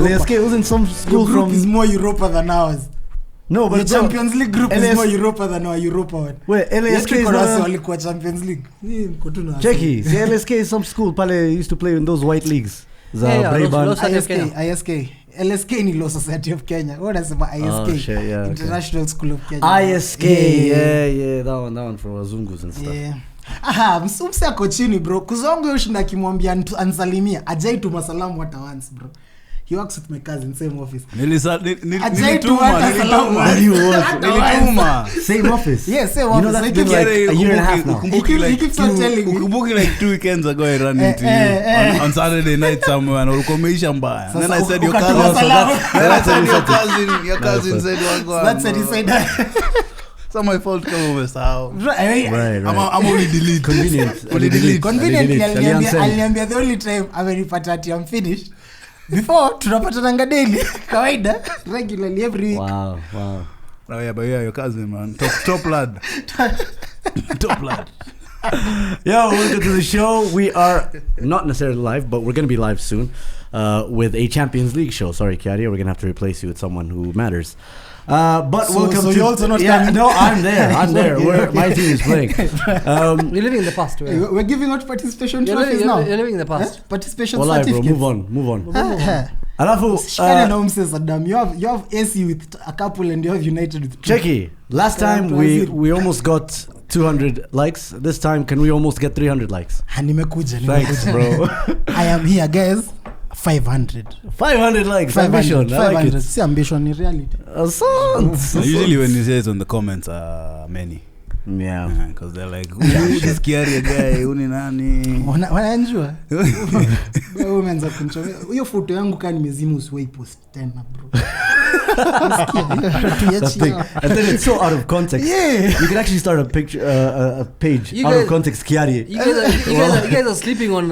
LASK was in some school group from... is more Europa than ours. No, but the Champions League group is more Europa than our Europa one. Wait, LASK is walikuwa Champions League. Jackie, see LASK is some school pale used to play in those white leagues. ISK. LSK ni Law Society of Kenya. What is my ISK? International School of Kenya. ISK. Yeah. That one for wazungus and stuff. Yeah. Aha, msumse ako chini bro. Kuzongo yoshinda kimwambia ansalimia. Ajai tu masalamu hata once bro. He works with my cousin, same office. Nilituma. Same office? Yeah, same office. You know that's been like a year and a half now. He keeps on telling me. Ukumbuki like 2 weekends ago I ran into you on Saturday night somewhere and ulikomeisha mbaya. Then I said your cousin said wako. That's what he said. It's my fault kama umesahau. Right. I'm only delete. Conveniently aliniambia the only time amenipata ati I'm finished. Before tunapatana daily kawaida regularly every week. Wow. Oh yeah, but yeah, your cousin man. Top lad. Top lad. Yo, welcome to the show. We are not necessarily live, but we're going to be live soon with a Champions League show. Sorry, Kiaria, we're going to have to replace you with someone who matters. But welcome to... you also not coming? No, I'm there. Okay. My team is playing. You're living in the past. We're giving out participation trophies now. You're living in the past. Participation Well, certificates. bro, move on. Alafu, Shikana na umse Saddam. You have AC with a couple and you have United with 2. Checky, last time we almost got 200 likes. This time, can we almost get 300 likes? Nimekuja. Thanks, bro. I am here, guys. 500 likes. 500. I like it. See, ambition in reality. Usually when you say it on the comments many. Yeah. Because they're like, who this Kiaria guy? Uni nani? Wanaenjua. Wewe umeanza kunchomea. Hiyo photo yangu kama nimezimu usiwahi post tena bro. And then it's so out of context. Yeah. You can actually start a picture, a page out of context. Kiaria. You guys are sleeping on. You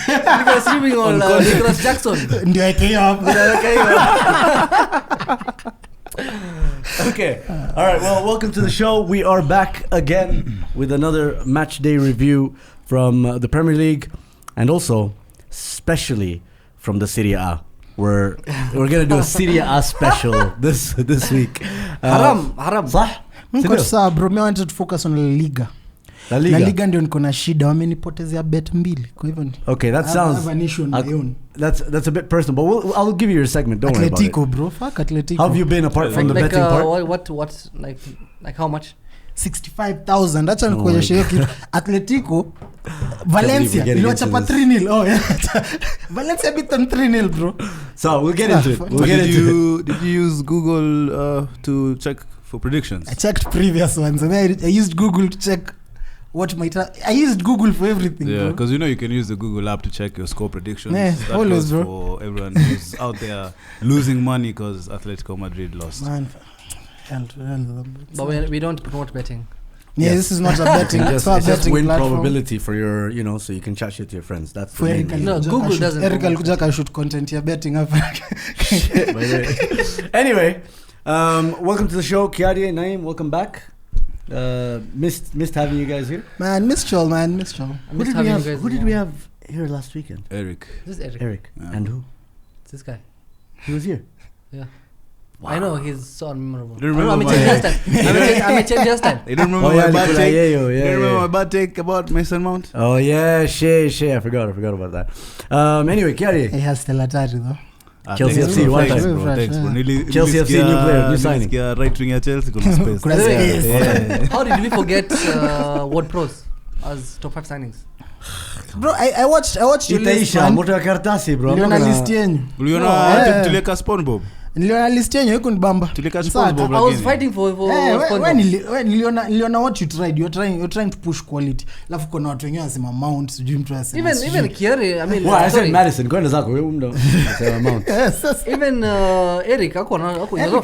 guys sleeping on Nicholas Jackson. Ndio yake hapo. Okay. All right. Well, welcome to the show. We are back again with another match day review from the Premier League, and also, especially from the Serie A. We're gonna do a Serie A special this week. Haram. صح? Mko sawa bro, I wanted to focus on La Liga ndio niko na shida, wamenipotezea bet 2 kwa hivyo. Okay, that sounds that's a bit personal, but I'll give you a segment. Don't worry about it. Atletico bro, fuck Atletico. How have you been apart from the betting part? What like how much? 65,000. Acha nikuonyeshe hiyo kitu. Atletico Valencia iliwachapa 3-0. Oh yeah. Valencia beat them 3-0 bro. So we'll get into it. Did you use Google to check for predictions? I checked previous ones and I used Google to check what might I used Google for everything. Yeah, because you know you can use the Google app to check your score predictions. Yeah, that always, goes bro. for everyone who's out there losing money because Atletico Madrid lost. Man, but we don't promote betting. Yeah, yes. This is not a betting. It's just win platform. Probability for your, so you can chat shit to your friends. That's for the main. No, Google doesn't. Eric Alkujaka should content here betting up. Anyway, welcome to the show, Kiaria, Naeem. Welcome back. Missed having you guys here. Man, missed y'all. Who did we have here last weekend? Eric. This is Eric. Yeah. And who? It's this guy. He was here. Yeah. Wow. I know, he's so unmemorable. You remember I changed last time. You don't remember my bad take? You remember my bad take about Mason Mount? Oh yeah, Shay. I forgot about that. Anyway, Kiaria. He has Telatari though. Chelsea FC one time. Thanks, bro. Chelsea FC new player, new signing. Right winger Chelsea kuna space. Yeah. How did we forget Ward Pros as top 5 signings? Bro, I watched your list, man. Moto ya kartasi, bro. Niliona list yenyu. Uliona tuleka SpongeBob. Niliona list yenyu iko nibamba. Tuleka SpongeBob. I was fighting for when niliona what you tried. You're trying to push quality. Alafu kuna watu wengine wanasema Mount, sijui mtu anasema. Even Kiaria, I mean, I said Madison, kwenda zako wewe mdo. Sema Mount. Even Eric ako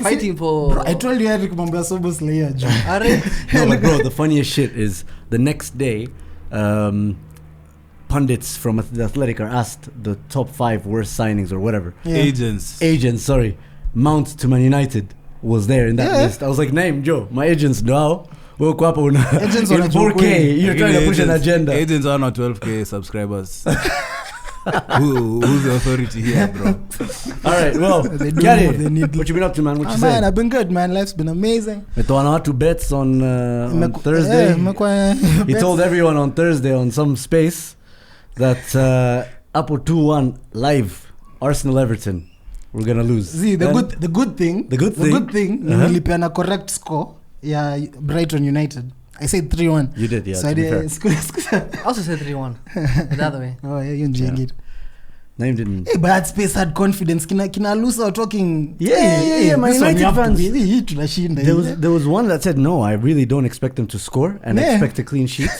fighting for. Bro, I told you Eric mambo ya Sobo Slayer jo. No, but bro, the funniest shit is the next day pundits from the Athletic are asked the top 5 worst signings or whatever. Yeah. Agents, sorry. Mount to Man United was there in that list. I was like, name Joe, my agents now. Woke up on agents on 4K. You're trying to push an agenda. Agents are not 12K subscribers. Who's the authority here, bro? All right, well, They do Gary, what they need. what you been up to, man? What you Man, saying? I've been good, man. Life's been amazing. Metoana two bets on Thursday. He told everyone on Thursday on some space that up 2-1 live Arsenal Everton. We're gonna lose. See, the good thing nilipeana correct score. Yeah, Brighton United. I said 3-1. You did, yeah. So I I also said 3-1. The other way. Oh, yeah, you're enjoying it. Name didn't. Hey, but that space had confidence. Kina Lusa were talking. Yeah. My this one United you have to fans. win. Hii tunashinda. There was one that said no. I really don't expect them to score and Yeah. expect a clean sheet.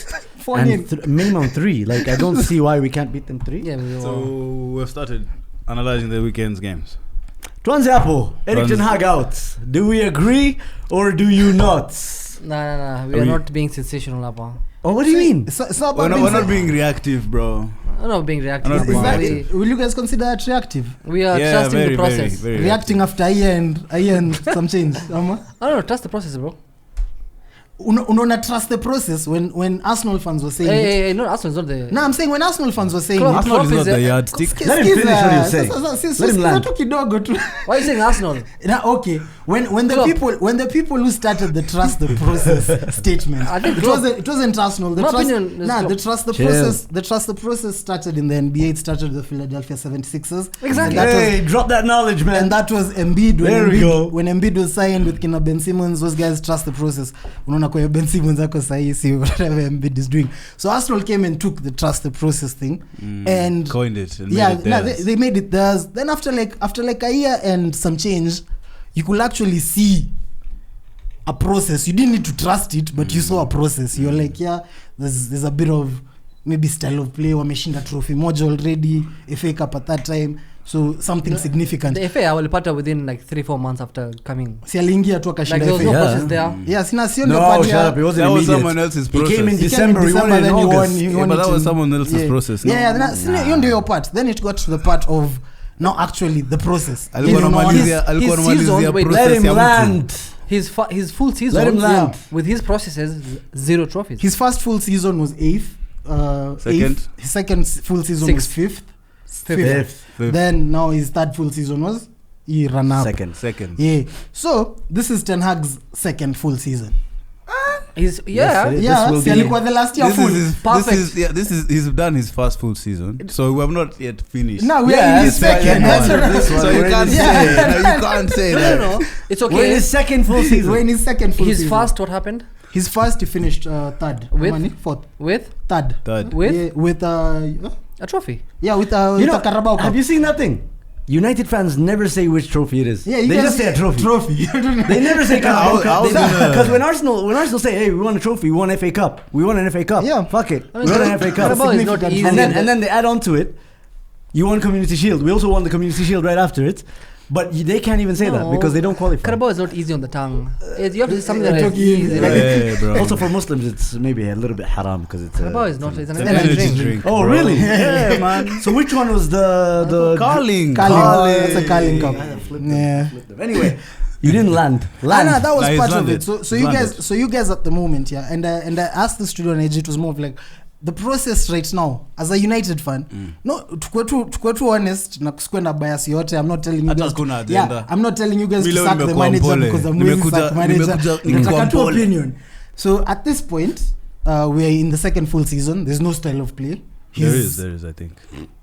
4-0. And minimum 3. Like I don't see why we can't beat them 3. Yeah, we So were. we've started analyzing the weekend's games. Tuanze hapo. Eric Ten Hag out. Do we agree or do you not? Nah. We are not being sensational, Apa. Oh, what do you mean? It's not We're about not being reactive, bro. I'm not being reactive. I'm not being Apa. reactive. Will you guys consider that reactive? We are Yeah, trusting very, the process. very, very Reacting after a year and some change. I don't know, trust the process, bro. Unaona trust the process when Arsenal fans were saying it. Hey, no, Arsenal is not the. No, I'm saying when Arsenal fans were saying Klopp. it. Arsenal is not the Klopp is yardstick. Let him finish what he was saying. Let him land. Kidogo tu. Why are you saying Arsenal? Okay, when the Klopp. people who started the trust the process statement, I think it wasn't Arsenal. The My trust, opinion is Klopp. the trust the Chill. process. The trust the process started in the NBA. It started with the Philadelphia 76ers. Exactly. And that was, Hey, drop that knowledge, man. and that was Embiid There we go. when Embiid was signed with kina Ben Simmons. Those guys trust the process. Unaona kwa Ben Simmons ako sahi see whatever Embiid is doing. So Arsenal came and took the trust the process thing and Coined it and yeah, made it theirs. they made it theirs. Then after like a year and some change, you could actually see a process. You didn't need to trust it, but you saw a process. You're like, yeah, there's a bit of maybe style of play. Wameshinda trophy moja already, FA Cup at that time. So something significant. The FA walipata within like 3-4 months after coming. Si aliingia tu Like akashinda there was no FA. process there. Yeah, sina sio No, ndio part shut ya- up. It wasn't That was immediate. someone else's He came in process. December. He We came in won in December, then he won- August. he Yeah, won but it that was in- someone else's Yeah. process. No? Yeah, hiyo ndio your part. Then it got to the part of now actually the process. Alikuwa You know, anamalizia his anamalizia season, wait, process Let him ya mtu. land. His full season. Let him land. With his processes, 0 trophies. His first full season was 8th. Second? His second full season was 5th. Fifth. Then now his third full season was he ran up. Second. Yeah. So this is Ten Hag's second full season. He's Yes, it is. Yeah, will si be- alikuwa the last year full. Perfect. He's done his first full season, so we have not yet finished. Now we Yeah, are in his that's right, second. yeah, That's no, right. this one. So you We're can't in- say no, you can't say that. No. It's We're in okay. his second full season. We're in his second full His season. first, what happened? His first he finished third. With? Money, fourth. With? Third. Third. With? Yeah, with A trophy. with You know, a Carabao Cup. have you seen that thing? United fans never say which trophy it is. Yeah, you they guys just say a trophy. Trophy. They never say Carabao I Cup. was gonna- Because when Arsenal say, "Hey, we won a trophy, we won FA Cup, we won an FA Cup." Yeah. Fuck it, I we mean, won an FA Cup. Carabao is not Significant. easy. And then they add on to it. You won Community Shield. We also won the Community Shield right after it. But they can't even say that No. because they don't qualify. Carabao is not easy on the tongue. You have to do something that is Turkey- easy. Like, Yeah, bro. Also for Muslims, it's maybe a little bit haram because it's. Carabao is not. It's an It's an energy energy drink. drink. Oh bro. really? Yeah, man. So which one was the Carling. Carling. That's a Carling Cup. Flip Yeah. them. Anyway, you didn't land. No, Land. that was Nah, he's part of landed. it. So He's you guys at the moment, yeah. And I asked the studio on edge, it was more of like the process right now as a United fan. No, tukwe tu honest na kusikwe na bias yote. I'm not telling you Hata guys. hakuna agenda. Yeah, I'm not telling you guys Mimi to leo sack the nimekuwa manager mpole. because I'm Nimekuja- sack manager. nimekuja Nataka tu mpole. opinion. So at this point, we're in the second full season. There's no style of play. There is, I think.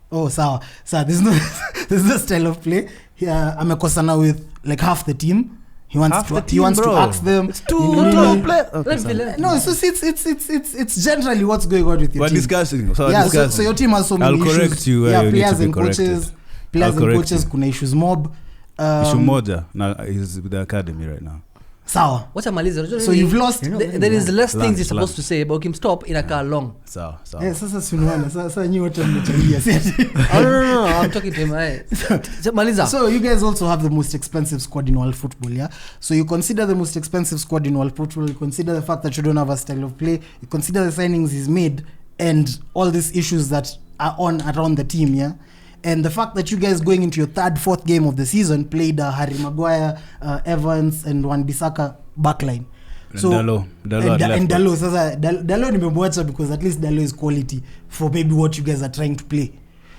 Oh, sawa. There's no style of play. Amekosana with like half the team. He wants Half to the he team, wants bro. to ask them. It's too Nini, low nini. play. No, so it's generally what's going on with your We're team. discussing. So your team has so many I'll issues. correct you where Yeah, you need players to be and coaches. corrected. Players I'll and correct coaches you. kuna issues mob. Issue moja. Now he's with the academy right now. Sawa. What's a maliza? So you've lost. There is less Land, things you're supposed land. to say, but him stop in a car long. So. Sasa sinuana. Sasa nyi wote mmechangia. Oh no, I'm talking to him. Maliza. So you guys also have the most expensive squad in world football, yeah? So you consider the most expensive squad in world football, you consider the fact that you don't have a style of play, you consider the signings he's made and all these issues that are on around the team, yeah? And the fact that you guys going into your third, fourth game of the season played Harry Maguire, Evans and Wan-Bissaka backline. So Dalot had left and back. Dalot, sasa Dalot nimemwacha because at least Dalot is quality for maybe what you guys are trying to play.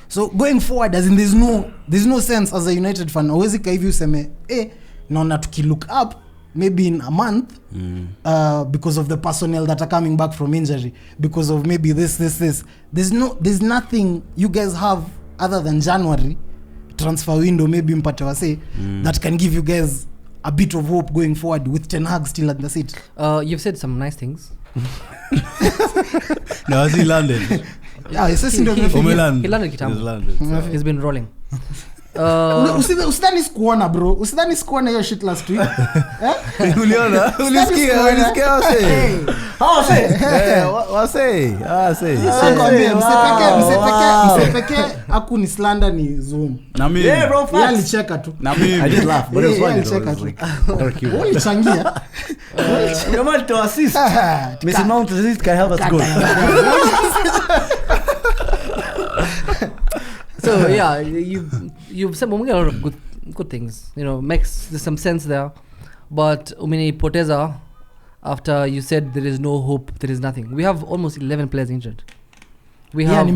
So going forward, as in there's no sense as a United fan. Always ka hivi useme, naona tukilook up maybe in a month because of the personnel that are coming back from injury, because of maybe this. There's nothing you guys have other than January transfer window, maybe mpate wase that can give you guys a bit of hope going forward with Ten Hag still at the seat. You've said some nice things. No, has he landed? Yeah, he landed kitambo. He's been rolling. Usidhani sikuona bro, usidhani sikuona hiyo shit last week. Uliona? Ulisikia wase? How say? Wase? Msepeke aku ni slander ni Zoom. Na mimi. Yeah bro, yeye alicheka tu. Na mimi. I did laugh, but it was funny. Alicheka tu. Like, Ulichangia. come on to assist. Messi Mount assist can help us go. So yeah, you've said a lot of good things. You know, makes there's some sense there. But umini poteza, after you said there is no hope, there is nothing. We have almost 11 players injured. We have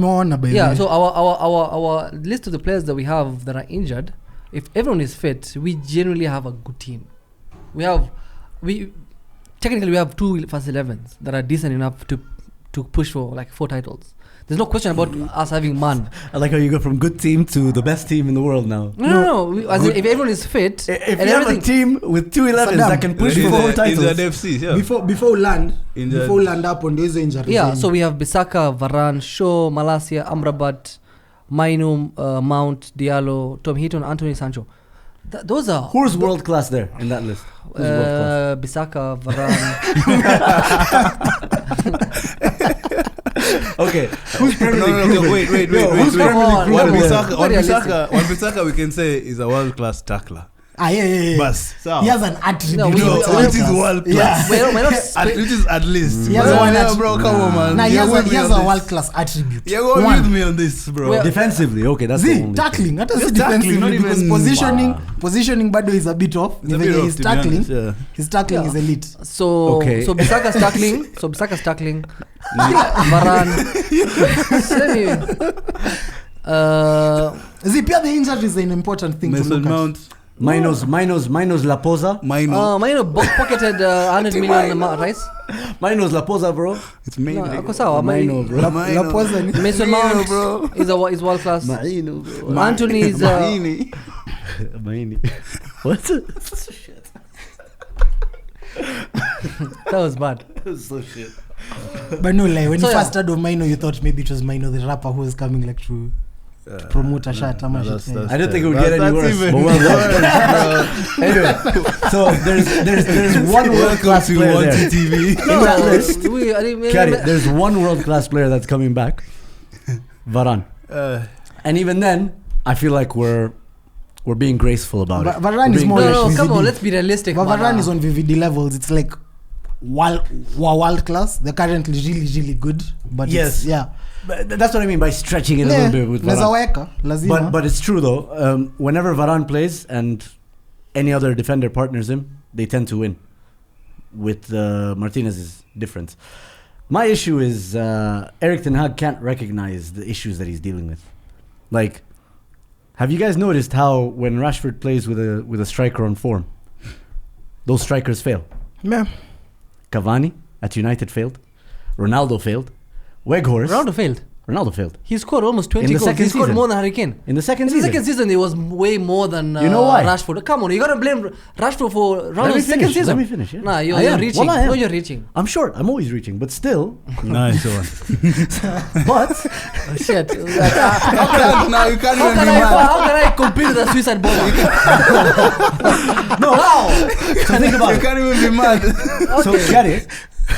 so our list of the players that we have that are injured, if everyone is fit, we generally have a good team. Technically we have 2 first 11s that are decent enough to push for like 4 titles. There's no question about us having man. I like how you go from good team to the best team in the world now. No. If everyone is fit, if you have a team with 2 11s that can push for 4 titles. In the FCs, yeah. Before we land up on those injuries. Yeah, so we have Bissaka, Varane, Shaw, Malacia, Amrabat, Mainu, Mount, Diallo, Tom Heaton, Anthony Sancho. Those are... Who's world class there in that list? Who's world class? Bissaka, Varane. Okay, who's Premier League? No, wait. Who's Premier League? One Bissaka we can say is a world class tackler. Yeah. Bas, he has an attribute. Which is world class. Which is at least. He has one bro, come on, man. Nah, he has a world class attribute. Yeah, go with me on this, bro. Defensively, okay, that's the only tackling. Not as tackling, defensively, because positioning bado is a bit off. His tackling, his tackling is elite. So Bissaka's tackling. Varane. Pia the injury is an important thing to look at. Minos Laposa. Maino pocketed 100 million right? Minos Laposa, bro. It's Maino. Ako sawa. Maino, bro. Laposa ni Mason Mount, bro. is world class. Maino, bro. Anthony is Maini. What? Shit. That was bad. That was so shit. But no lie, when you first heard of Maino, you thought maybe it was Maino the rapper who was coming like to promote a shirt. I don't think it would get any worse. But well, anyway, so there's one world class player there. TV. In that list, there's one world class player that's coming back, Varane. And even then, I feel like we're being graceful about it. Varane is more. No, come on, let's be realistic. Varane is on VVD levels. It's like world class. They're currently really good. But yes, But that's what I mean by stretching it a little bit with Varane. But it's true though. Whenever Varane plays and any other defender partners him, they tend to win. With Martinez's difference. My issue is Erik Ten Hag can't recognize the issues that he's dealing with. Like, have you guys noticed how when Rashford plays with a striker on form, those strikers fail? Yeah. Cavani at United failed. Ronaldo failed. Weghorst. Ronaldo failed. He scored almost 20 goals. He scored more than Harry Kane. In the second season, it was way more than you know why? Rashford. Come on, you gotta blame Rashford for Ronaldo's second season. Let me finish. Yeah. Nah, you're reaching. No, you're reaching. I'm sure. I'm always reaching, but still. Nice one. But shit. Now you can't even be mad. How can I compete with a suicide bomber? No. So think about it. You can't even be mad. So Gary,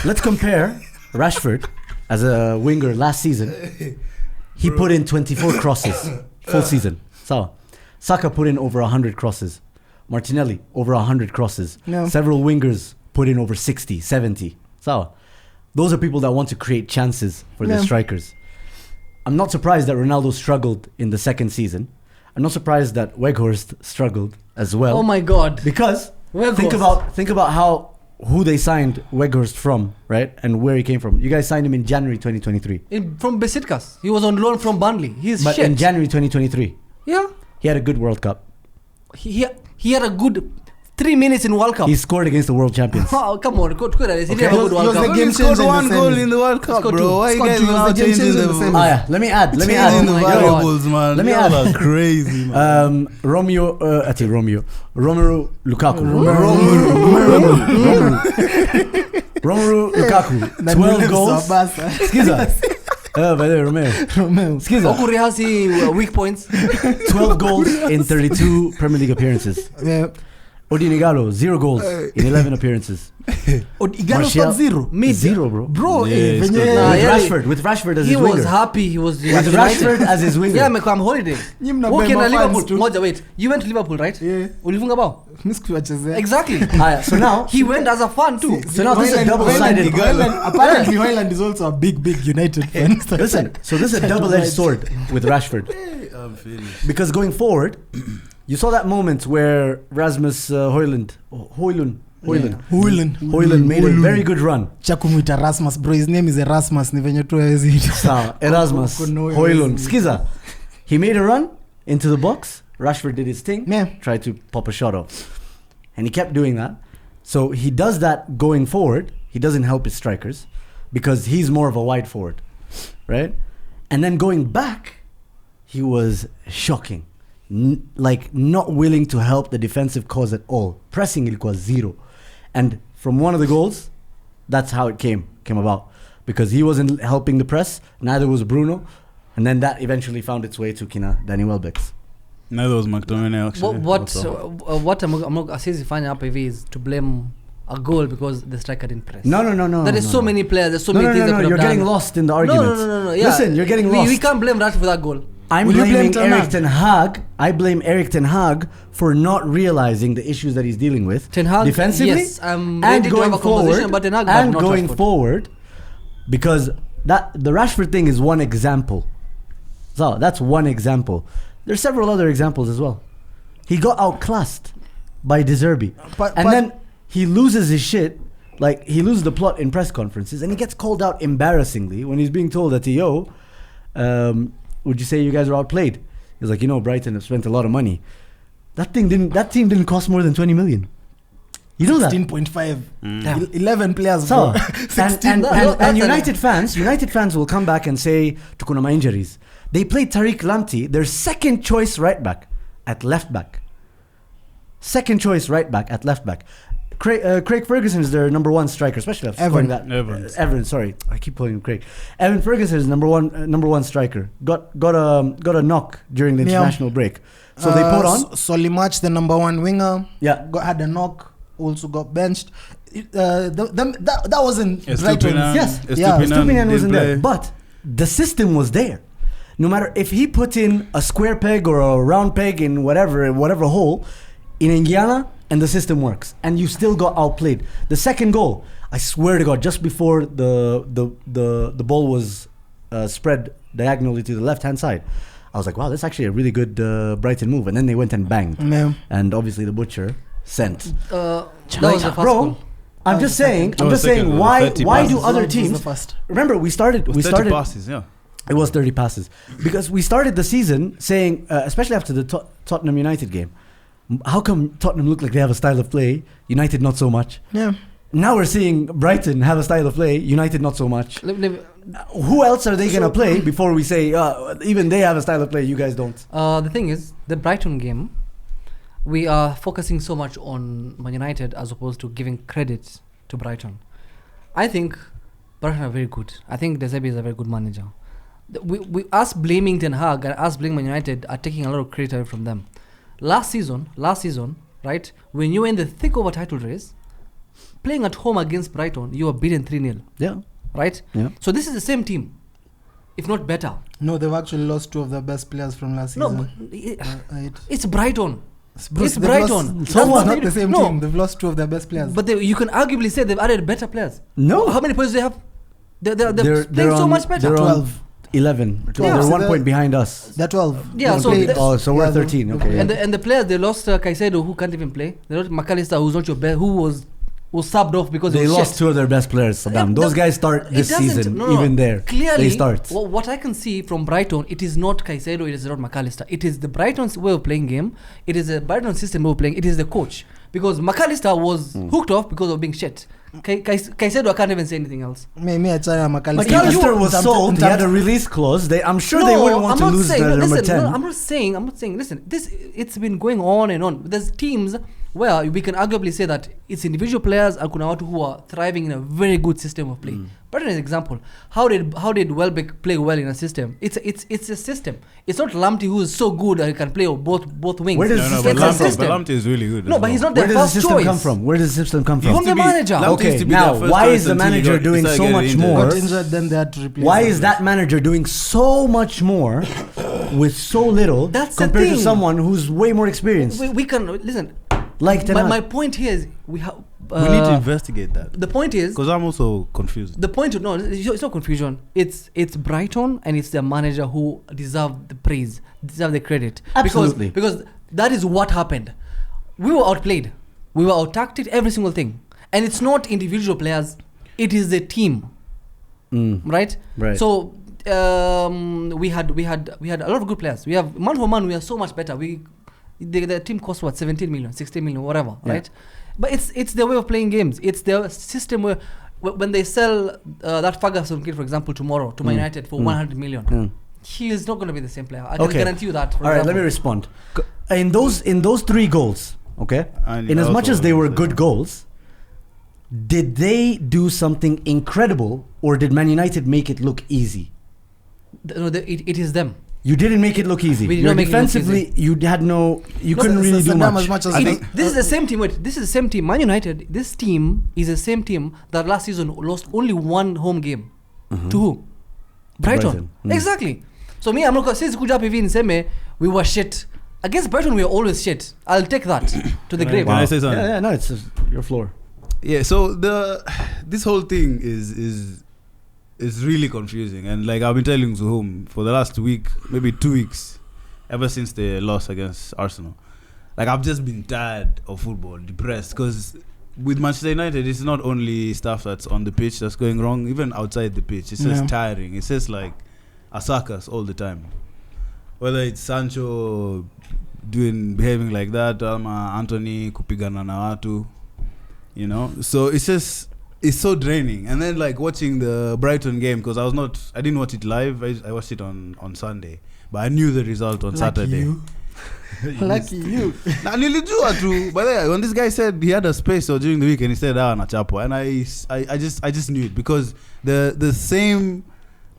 let's compare Rashford as a winger last season. He put in 24 crosses full season. So Saka put in over 100 crosses. Martinelli over 100 crosses. No. Several wingers put in over 60, 70. So those are people that want to create chances for their strikers. I'm not surprised that Ronaldo struggled in the second season. I'm not surprised that Weghorst struggled as well. Oh my God! Because Weghorst. think about how who they signed Weghorst from, right? And where he came from. You guys signed him in January 2023. From Besiktas. He was on loan from Burnley. He's But shit. in January 2023, Yeah. he had a good World Cup. He had a good 3 minutes in World Cup. He scored against the world champions. Oh, come on. He didn't have a good He World was Cup. the game He scored changer in one the goal semis. in the World Cup, Scored bro. two. Why you Scored guys two. He was now the game changing changer in the the semis. Ah, yeah. Let me add. changing the Oh my God. variables, man? Let me Y'all add. are crazy, man. Romelu Lukaku. Romelu Lukaku. That 12 lives goals. our Barca. Skiza. By the way, Romeo. Romeo. Skiza. Okuri has weak points. 12 goals in 32 Premier League appearances. Yeah. Odinigalo, 0 goals in 11 appearances. Igalo Martial- scored 0. Mid. 0, bro. Bro, Yeah, eh, it's venye- good. Nah, With yeah, Rashford as He his was winger. happy. He was With Rashford as his winger. Yeah, I'm holiday. Nyi mna Okay, Bema na fans Liverpool. tu. Moja, wait. You went to Liverpool, right? Yeah. Ulifunga bao? Mi sikuwachezea. Exactly. So now, He went as a fan too. So now this is a double-sided. Apparently, Hoyland is also a big United fan. Listen, so this is a double-edged sword with Rashford. I'm finished. Because going forward, you saw that moment where Rasmus Højlund made a very good run. Cha kumuita Rasmus, bro. His name is Erasmus. Ni venye tu hawezi. Sawa, Erasmus Højlund. Skiza. He made a run into the box. Rashford did his thing. Yeah. Tried to pop a shot off. And he kept doing that. So he does that going forward. He doesn't help his strikers because he's more of a wide forward. Right? And then going back, he was shocking. Like not willing to help the defensive cause at all. Pressing ilikuwa 0. And from one of the goals, that's how it came about. Because he wasn't helping the press, neither was Bruno. And then that eventually found its way to Danny Welbeck's. Neither was McTominay, actually. What I'm not saying hapa hivi is to blame a goal because the striker didn't press. No. There is so many players. There's so many things that could have You're done. getting lost in the argument. No. Yeah. Listen, you're getting lost. We can't blame Rashford for that goal. I'm Will you blaming blame Ten Erik Hag? Ten Hag. I blame Erik Ten Hag for not realizing the issues that he's dealing with Ten Hag, defensively, yes, I'm and ready to have a conversation about Ten Hag, but and not going Rashford. forward, because that the Rashford thing is one example. So that's one example. There's several other examples as well. He got outclassed by De Zerbi, But- and but- then he loses his shit. Like he loses the plot in press conferences, and he gets called out embarrassingly when he's being told that, would you say you guys are outplayed? He's like, Brighton have spent a lot of money. That team didn't cost more than 20 million. You know that? 16.5. Yeah. 11 players, So, bro. 16. and United fans will come back and say, Tukuna injuries. They played Tariq Lamptey, their second choice right back, at left back. Craig Ferguson is their number one striker, especially after scoring that. Evan, sorry, I keep calling him Craig. Evan Ferguson is number one striker. Got a knock during the international break, so they put on Solimac, the number 1 winger. Yeah. Had a knock. Also got benched. That wasn't Brighton's. Estupinan. yes, Estupinan Estupinan wasn't didn't there, play. but the system was there. No matter if he put in a square peg or a round peg in whatever hole in Indiana, and the system works, and you still got outplayed. The second goal, I swear to God, just before the ball was spread diagonally to the left hand side, I was like, wow, that's actually a really good Brighton move. And then they went and banged, Yeah. and obviously the butcher sent. That was the first Bro, goal. I'm just saying. That was second, Why 30 do passes. other Was the teams? first. Remember, we started. 30 passes, yeah. It was 30 passes because we started the season saying, especially after the Tottenham United game, how come Tottenham look like they have a style of play, United not so much? Yeah. Now we're seeing Brighton have a style of play, United not so much. Who else are they gonna play before we say even they have a style of play, you guys don't? The thing is, the Brighton game, we are focusing so much on Man United as opposed to giving credit to Brighton. I think Brighton are very good. I think De Zerbi is a very good manager. We us blaming Ten Hag and us blaming Man United are taking a lot of credit away from them. Last season, right, when you were in the thick of a title race, playing at home against Brighton, you were beaten 3-0, Yeah. right? Yeah. So this is the same team, if not better. No, they've actually lost 2 of their best players from last No, season. but it's Brighton. It's They've Brighton. Lost, So what? not the same No. team. They've lost 2 of their best players. But you can arguably say they've added better players. No. How many points do they have? They're playing so much better. They're 12. 11. Yeah. They're So 1 point behind us. They're 12. Yeah, They've so played- they- Oh, so we're Yeah, 13. they've- Okay. And the players they lost Caicedo, who can't even play. They lost McAllister, who's not your best, who was was subbed off because They of lost shit. two of their best players, Saddam. Those guys start It this doesn't- season, no, no, even there. Clearly, They start. what I can see from Brighton, it is not Caicedo, it is not McAllister. It is the Brighton's way of playing game. It is the Brighton system way of playing. It is the coach. Because McAllister was hooked off because of being shit. Caicedo, I can't even say anything else. Me achana McAllister. McAllister was sold. He had a release clause. I'm sure they wouldn't want to lose the number 10. I'm not saying. Listen, it's been going on and on. There's teams where we can arguably say that it's individual players and kuna watu who are thriving in a very good system of play. But an example, how did Welbeck play well in a system? It's a system. It's not Lamptey who is so good that he can play both wings. Where does No, the but system come from? Lamptey is really good. No, as but he's well. not their Where does first the system choice. come from? Where does the system come He from? used From to the be- manager. Lamptey used Okay, to be now, their first why choice is the until he manager got- doing started so getting much injured. more? got injured, then they had to replace Why him. is that manager doing so much more with so little That's the compared to thing. someone who's way more experienced? We can listen. Like Ten Hag. My point here is we have. We need to investigate that. The point is. Because I'm also confused. The point, no, it's not confusion. It's Brighton and it's their manager who deserve the praise, deserve the credit. Absolutely. Because that is what happened. We were outplayed. We were out-tacted, every single thing. And it's not individual players. It is the team. Right? Right. So we had a lot of good players. We have man for man. We are so much better. The team cost what 17 million, 16 million, whatever. Yeah. Right? But it's their way of playing games. It's their system where when they sell that Ferguson kid, for example, tomorrow to Man United for 100 million, he is not going to be the same player. I can guarantee you that. All right, let me respond. In those 3 goals, okay, And in as much also as they were say- good goals, did they do something incredible or did Man United make it look easy? It is them. You didn't make it look easy. We did You're not make it look defensively, you had you couldn't So really do Saddam, much. as much as I think- This is the same team. Wait, this is the same team. Man United. This team is the same team that last season lost only one home game. To who? Brighton. Brighton. Exactly. So me, I'm not going to say kuja hivi niseme we were shit. Against Brighton, we are always shit. I'll take that to the grave. Can I say something? Yeah, no, it's your floor. Yeah, so this whole thing is really confusing, and like I've been telling Zuhum for the last week, maybe 2 weeks, ever since the loss against Arsenal. Like I've just been tired of football, depressed, because with Manchester United, it's not only stuff that's on the pitch that's going wrong, even outside the pitch. It's just tiring. It's just like a circus all the time. Whether it's Sancho behaving like that, Anthony kupigana na watu, you know. So it's so draining. And then like watching the Brighton game, because I didn't watch it live. I watched it on Sunday, but I knew the result on Saturday. Lucky you. Na nilijua tu. By the way, when this guy said he had a space during the week and he said anachapo, and I just knew it, because the same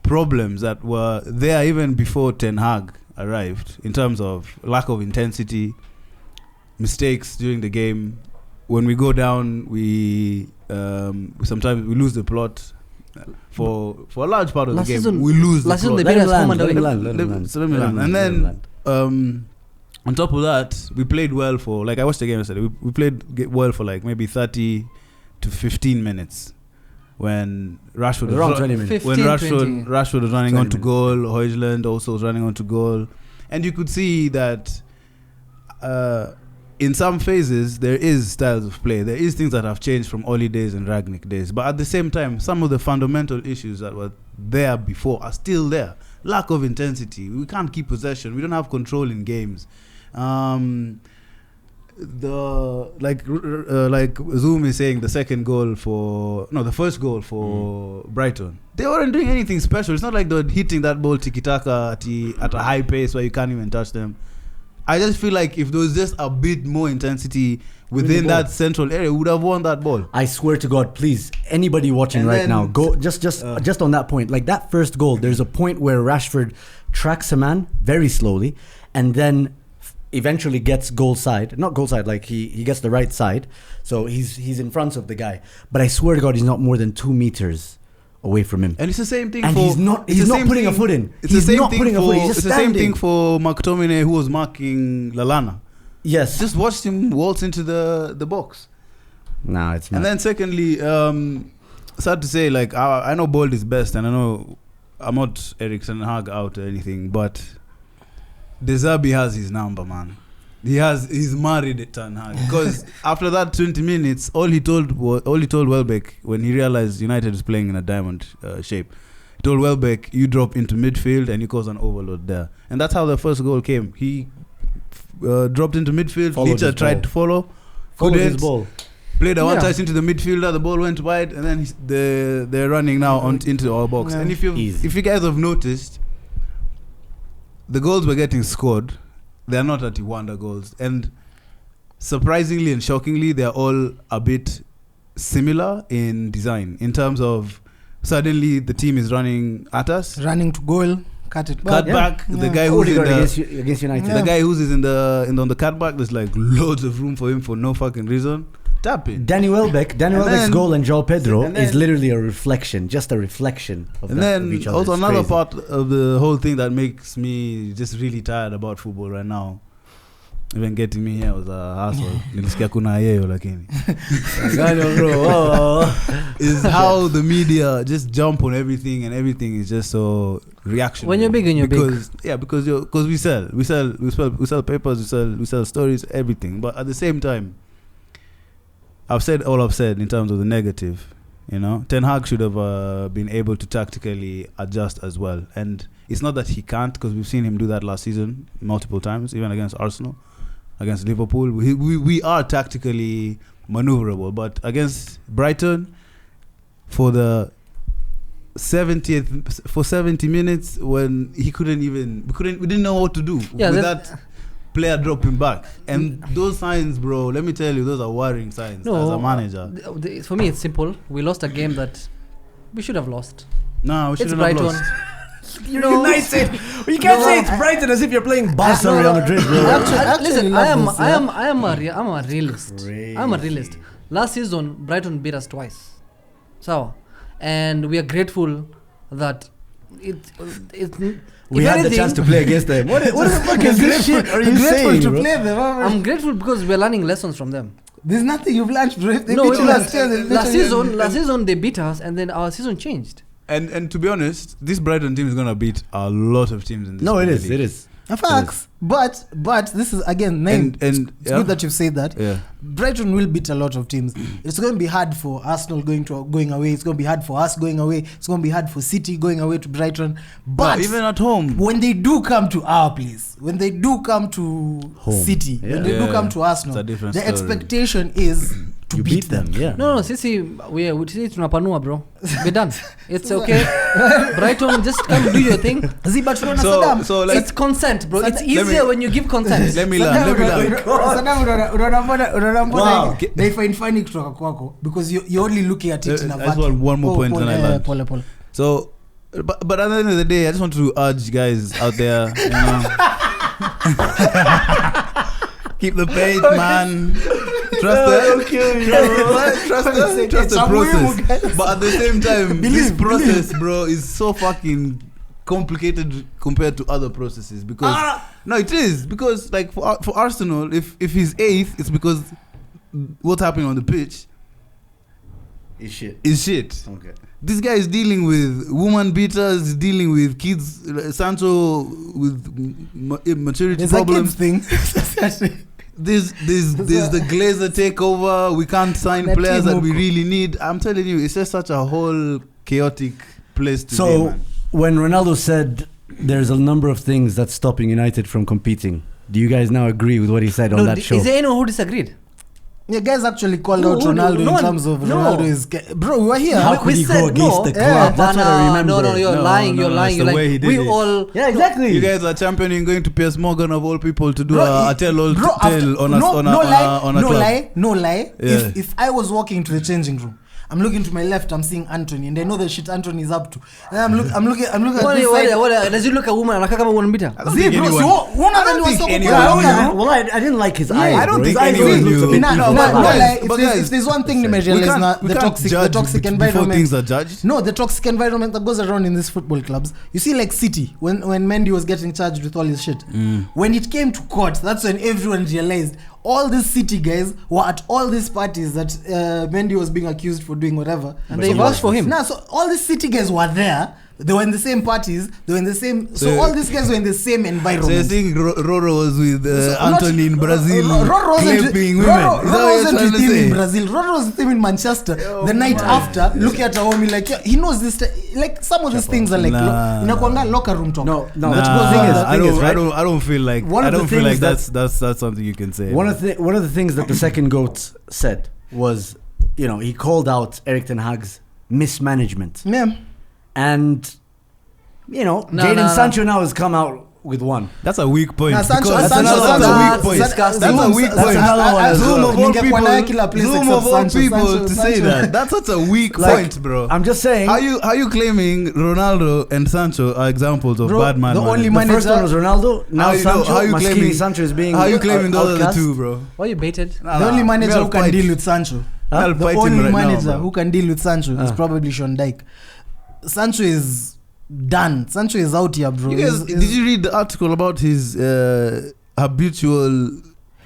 problems that were there even before Ten Hag arrived, in terms of lack of intensity, mistakes during the game. When we go down, we sometimes we lose the plot. For a large part of Last the game, season- we lose the last season plot. they beat us Let him home and land, away. let him land. So let me land. And then on top of that, we played well for, like I watched the game yesterday, we played well for like maybe 30 to 15 minutes when Rashford was Around 20 minutes. when 15, 20. Rashford was running 20 onto minutes. goal, Højlund also was running onto goal, and you could see that in some phases there is styles of play, there is things that have changed from Oli days and Ragnick days, but at the same time some of the fundamental issues that were there before are still there. Lack of intensity, we can't keep possession, we don't have control in games. Like Zoom is saying, the first goal for Brighton, they weren't doing anything special. It's not like they're hitting that ball tiki-taka at a high pace where you can't even touch them. I just feel like if there was just a bit more intensity within that central area, we would have won that ball. I swear to God, please, anybody watching And right then- now, go just on that point. Like that first goal, there's a point where Rashford tracks a man very slowly, and then eventually gets goal side. Not goal side, like he gets the right side, so he's in front of the guy. But I swear to God, he's not more than 2 meters away from him. And it's the same thing And for... he's not it's the same putting a thing- foot in. It's He's the same not thing putting a for... foot in. He's just It's the same standing. thing for McTominay, who was marking Lallana. Yes. Just watched him waltz into the box. Nah, it's not. And then secondly, sad to say, like I know Bold is best, and I know I'm not Eric Ten Hag out or anything, but De Zerbi has his number, man. He's married at Ten Hag because after that 20 minutes, all he told Welbeck when he realized United was playing in a diamond shape. He told Welbeck, "You drop into midfield and you cause an overload there," and that's how the first goal came. He dropped into midfield. Licha tried to follow his ball. Played a one-touch into the midfielder. The ball went wide, and then they're running now into our box. Yeah. And if you guys have noticed, the goals were getting scored. They are not anti-wonder goals, and surprisingly and shockingly, they are all a bit similar in design. In terms of suddenly the team is running at us, running to goal, cut back. The guy who's against United, the guy who's on the cutback, there's like loads of room for him for no fucking reason. Tap in. Danny Welbeck's goal and João Pedro is literally a reflection, just a reflection of and that. Then of each other. Also it's another crazy. part of the whole thing that makes me just really tired about football right now. Even getting me here was a hassle. Nilisikia kuna yeye lakini. Is how the media just jump on everything and everything is just so reactionary. When you're big and you're big. Yeah, because we sell papers, we sell stories, everything. But at the same time, I've said all I've said in terms of the negative. You know, Ten Hag should have been able to tactically adjust as well. And it's not that he can't, because we've seen him do that last season multiple times, even against Arsenal, against Liverpool. We are tactically maneuverable. But against Brighton, for the 70 minutes, when we didn't know what to do with that player dropping back. And those signs, bro, let me tell you, those are worrying signs as a manager. For me, it's simple. We lost a game that we should have lost. No, we shouldn't have lost. You're United. You can't say it's Brighton as if you're playing Barca or Real Madrid, bro. Listen, I am a realist. I'm a realist. Last season, Brighton beat us twice. So, and we are grateful that we had the chance to play against them. What the fuck is this shit? Are you saying, to bro? play them? I'm grateful because we're learning lessons from them. There's nothing you've learned, bro. Last season they beat us, and then our season changed. And to be honest, this Brighton team is gonna beat a lot of teams in this. No, it is. Facts. But this is again named. And it's good that you've said that. Yeah. Brighton will beat a lot of teams. It's going to be hard for Arsenal going away. It's going to be hard for us going away. It's going to be hard for City going away to Brighton. But even at home, when they do come to our place, when they do come to home. City, when they do come to Arsenal, the expectation is to beat them. Yeah. No, sisi tunapanua, bro. We're done. It's okay. Brighton, just come do your thing. So like, it's consent, bro. It's easier when you give consent. Let me learn. Wow. They find funny kutoka kwako because you're only looking at it in a vacuum. One more point and I learned. So, but at the end of the day, I just want to urge guys out there, you know, keep the faith, man. Trust the process. But at the same time, this process, bro, is so fucking complicated compared to other processes. Because no, it is, because like for Arsenal, if he's 8th, it's because what's happening on the pitch is shit. Okay. This guy is dealing with woman beaters, dealing with kids, Sancho with maturity problems. There's the Glazer takeover. We can't sign players that we really need. I'm telling you, it's just such a whole chaotic place to be, man. When Ronaldo said there's a number of things that's stopping United from competing, do you guys now agree with what he said on that show? Is there anyone who disagreed? Yeah, guys actually called out Ronaldo in terms of Ronaldo is... Bro, we were here. How could he go against the club? That's what I remember. No, you're lying. We all... Yeah, exactly. You guys are championing going to Piers Morgan of all people to do a tell-all tale on a club. No lie. Yeah. If I was walking to the changing room, I'm looking to my left, I'm seeing Anthony, and I know the shit Anthony is up to. And I'm looking at this side. Does he look a woman? I don't think anyone. Well, I didn't like his eyes. I don't bro. think His eyes anyone always looked a bit if there's one thing Managerial is not the toxic environment. Before things are judged. No, the toxic environment that goes around in these football clubs. You see, like City, when Mendy was getting charged with all his shit. When it came to court, that's when everyone realized all these City guys were at all these parties that Mendy was being accused for doing whatever. And they vouched for him. So all these City guys were there They were in the same parties. They were in the same. So all these guys were in the same environment. So you're saying Roro was with So Anthony in Brazil, Roro clapping women. Roro Is that what you're wasn't trying with to him say? in Brazil. Roro was with him in Manchester. The night after, look at Naomi like he knows this. Like some of these things are like inakwanga locker room talk. No. Nah, I don't feel like One of the things that's something you can say. One of the things that the second GOAT said was, he called out Erik ten Hag's mismanagement. Yeah. And, Jadon Sancho now has come out with one. That's a weak point. Sancho, because Sancho, that's a weak point. disgusting. That's a weak point. another one as Zoom well. of all Ningekuwa naye kila people. place Zoom except of all Sancho, people Sancho, to say Sancho. that. That's such a weak Like, point, bro. I'm just saying. How you claiming Ronaldo and Sancho are examples of Bro, bad man? the only The first one was Ronaldo. Now How you know- Sancho. how you Maskini claiming- Sancho is being How you claiming those are the outcast. two, bro? Why you baited? The only manager who can deal with Sancho. I'll The fight him only right now, manager bro. who can deal with Sancho is probably Sean Dyche. Sancho is done. Sancho is out here, bro. You guys, did you read the article about his habitual?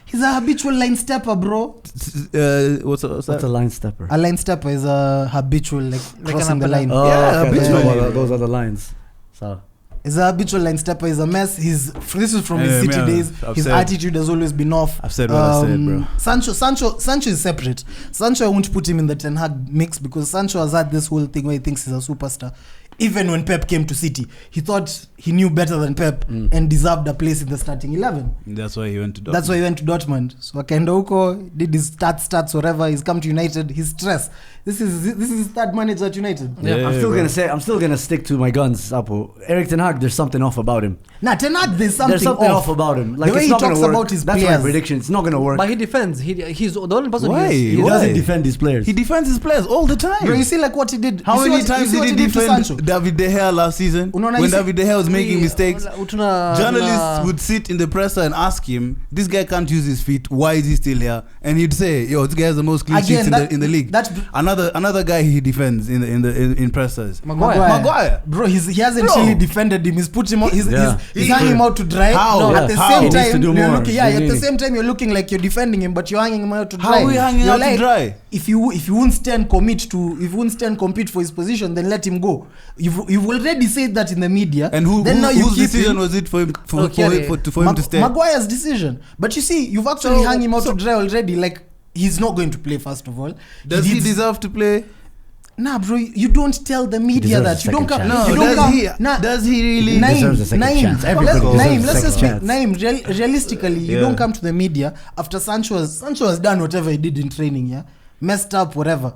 He's a habitual line stepper, bro. What's that? What's a line stepper? A line stepper is a habitual, like crossing an the up line. and Oh, Yeah, okay, habitually. those are the lines. So He's a habitual line stepper. He's a mess. This is from his Yeah, City man, days. I've His said- attitude has always been off. I've said what I said, bro. Sancho is separate. Sancho, I won't put him in the Ten Hag mix because Sancho has had this whole thing where he thinks he's a superstar. Even when Pep came to City, he thought he knew better than Pep and deserved a place in the starting 11. That's why he went to Dortmund. That's why he went to Dortmund. So akaenda huko, did his stats, whatever. He's come to United. He's stressed. This is his third manager at United. Yeah, I'm still gonna stick to my guns, Apo. Erik ten Hag, there's something off about him. Nah, Ten Hag, there's something off about him. Like The way it's he not gonna talks work. about his That's my players. prediction. It's not gonna work. But he defends. He's the only person Why? He Why? doesn't defend his players. He defends his players all the time. Bro, you see like what he did. How You see many what- you times see did what he to defend Sancho? David De Gea last season? Unaona When you see- David De Gea was making mistakes, Journalists journalists would sit in the presser and ask him, "This guy can't use his feet. Why is he still here?" And he'd say, "Yo, this guy has the most clean Again, sheets in the league." That's Another guy he defends in pressers. Maguire. Bro, he hasn't Bro. really defended him. He's put him out. He's He- hanging him out to dry. How? No, Yeah. at the How? same He needs to time, do you're more. looking, at the same time you're looking like you're defending him, but you're hanging him out to dry. How are we hanging You're out to dry? If you won't stand compete for his position, then let him go. You've already said that in the media. And now you whose keep decision him. was it for him to stay? Maguire's decision. But you see, you've actually hung him out to dry already. Like he's not going to play. First of all, Does he deserve to play? Nah, bro, you don't tell the media deserves that. a You don't second come. chance. You No, don't does come. he? Nah, Does he really? Naeem, deserves a second chance. Everybody deserves a let's just second speak. chance. Realistically, you Yeah. don't come to the media after Sancho has done whatever he did in training, yeah, messed up, whatever.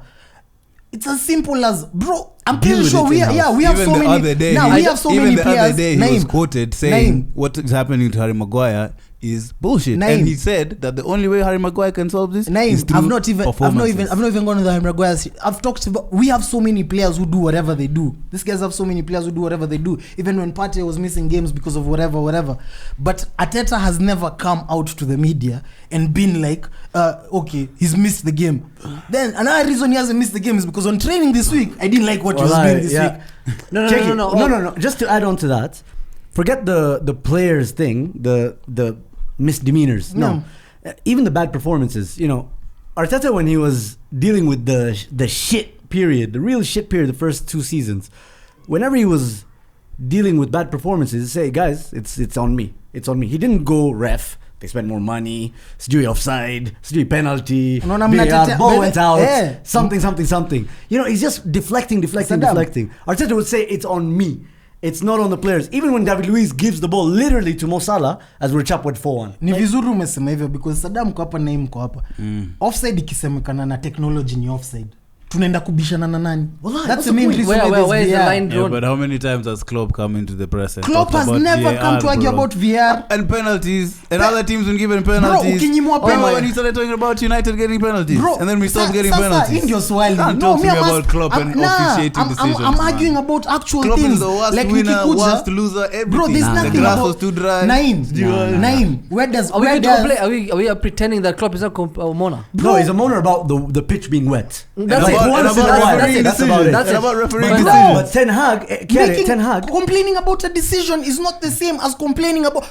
It's as simple as, bro. I'm Deal pretty with sure it we in-house. have Even so the many. other day, Now we have so many the players. other day he was quoted saying Naeem. what is happening to Harry Maguire is bullshit, Naeem. and he said that the only way Harry Maguire can solve this is through I've not even performances. gone to the Harry Maguire. I've talked about. We have so many players who do whatever they do. These guys have so many players who do whatever they do. Even when Partey was missing games because of whatever. But Arteta has never come out to the media and been like, okay, he's missed the game. Then another reason he hasn't missed the game is because on training this week, I didn't like what he was doing this week. No. Just to add on to that, forget the players thing, the misdemeanors. No, even the bad performances. Arteta, when he was dealing with the shit period, the real shit period, the first 2 seasons, whenever he was dealing with bad performances, say, guys, it's on me. It's on me. He didn't go ref. They spent more money. Sijui offside. Sijui penalty. VAR, ball went out. Yeah. Something. He's just deflecting. Arteta would say it's on me. It's not on the players. Even when David Luiz gives the ball literally to Mo Salah as we're chap with 4-1. Ni vizuri umesema hivyo because Saddam kwa hapa na mko hapa. Offside ikisemekana na technology ni offside. Tunaenda kubishana na nani? That's the main reason where is the line Yeah, drawn? but how many times has Klopp come into the press and Klopp talked has about never VAR, come to argue bro? about VR. And penalties, and other teams when given penalties. ukinyimwa Remember when we started talking about United getting penalties, and then we stopped getting penalties. Hii ndio swali. Can't No, talk to me me I'm about Klopp and officiating decisions. I'm man. arguing about actual Klopp things. is the worst like winner, nikikuja, worst loser, everything. bro, there's The nothing grass about was too dry. Naeem, where does Are we going to play? Are we pretending that Klopp is not a mourner? No, he's a moaner about the pitch being wet. That's And it. once in a while. That's about it. That's it. about refereeing But decisions. But Ten Hag, Ten Hag. Complaining about a decision is not the same as complaining about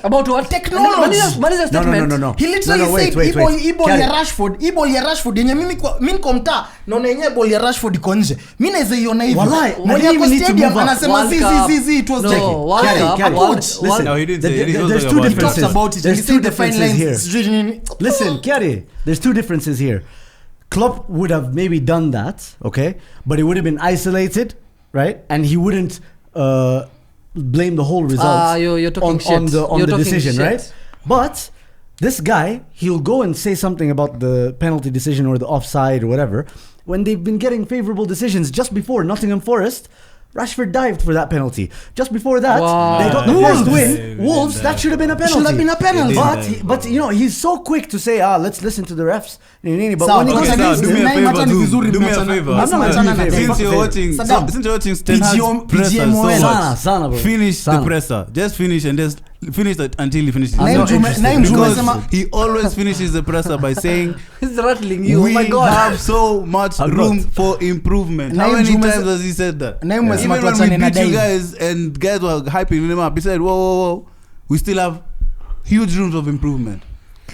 About what? technology. Manager statement. No. He literally said ibol ya Rashford yenye mimi niko mtaa naona yenyewe ball ya Rashford iko nje. Mimi naweza iona hivyo. Wallahi, Ball ya stadium anasema zizi it was Listen, No, he didn't say it. He was there's talking two about differences. about it. There's He two said the fine differences here. lines. Listen, Kiari, there's two differences here. Klopp would have maybe done that, okay, but it would have been isolated, right? And he wouldn't blame the whole result You're talking on shit. the You're talking decision, shit. right? But this guy, he'll go and say something about the penalty decision or the offside or whatever when they've been getting favorable decisions just before Nottingham Forest. Rashford dived for that penalty. Just before that, Wow. they got the first win. Yeah, Wolves, that should have been a penalty. Should have been a penalty. But you know, he's so quick to say, let's listen to the refs. But Sawa, when he okay, goes sawa, against do them, me a Nine favor, matani vizuri, do me a mnachana- favor. I'm not matana na Since them. you're watching, Saddam. since you're watching Ten Hag's presser so PGMOL. much, Sana, bro. finish Sana. the presser. Just finish and just finish it until he finishes. I'm not interested. Because he always finishes the presser by saying, He's rattling you. we Oh my God. have so much I'm room not. for improvement. Naim How many Juma- times has he said that? Naim was Even smart when watching we in a beat you dive. guys and guys were hyping him up, he said, whoa, we still have huge rooms of improvement.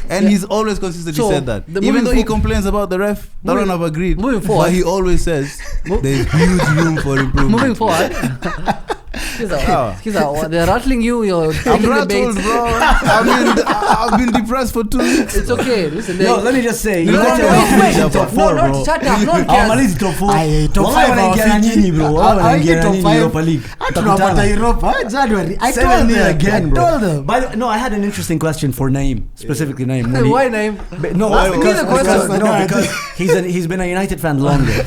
And Yeah. he's always consistently So, said that. the Even moving though he fo- complains about the ref, that moving- one I've agreed. moving forward- But he always says Mo- there's huge room for improvement. Moving forward. They're rattling you. You're I'm taking the rattled, bait. bro. I've been depressed for 2 weeks. It's okay. Listen, no, let me just say, No, United no, are wait, finishing wait. top No, 4, not bro. shut up. No one Our cares. Mali's top 4. Aye, top Wallahi 5 wanaingia na hawafiki. nyinyi, bro. Wallahi wanaingia na Top nyinyi 5. Europa League. Tunapata Tutakutana. Europa January. I 7 told nil them. again, I bro. told them. By the, no, I had an interesting question for Naeem, specifically Naeem. when he- Why name? No, Why- because, Give me the because, question. no, because he's been a United fan longer,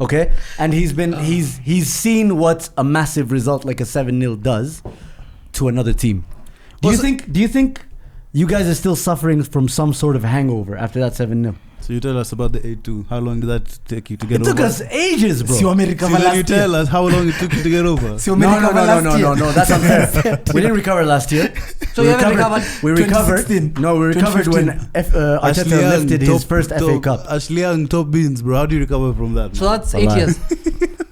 okay, and he's seen what a massive result like a 7-0 does to another team. Do you think you guys are still suffering from some sort of hangover after that 7-0? So you tell us about the 8-2. How long did that take you to get It over? took us ages, bro. Si America See, then you last year. tell us how long it took you to get over. Si No, America last year. that's unfair. We didn't recover last year. So you haven't recovered? We recovered. 2016. No, we recovered when 2015. Arteta lifted his first FA Cup. Ashley Young, top beans, bro. How do you recover from that? So man? that's 8 years.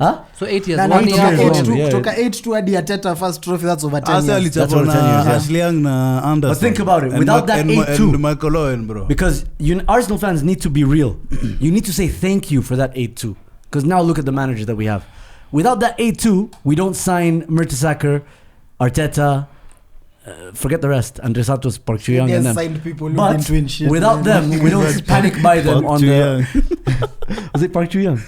Huh? So 8 years. Na 1 8 year. years long. kutoka Yeah. 8-2 hadi Arteta first trophy, that's over 10 Arsenal years. That's over 10 years, yeah. Ashley Young na Anderson. But think about it, And without that and 8-2 and Michael Owen, bro. Because Arsenal fans need to be real. You need to say thank you for that 8-2. Because now look at the manager that we have. Without that 8-2, we don't sign Mertesacker, Arteta, forget the rest. Andre Santos, Park Chu-young and them. Signed people who've But been doing shit. without them, we don't panic buy them Park on Chu-young. the... Was it Park Chu-young?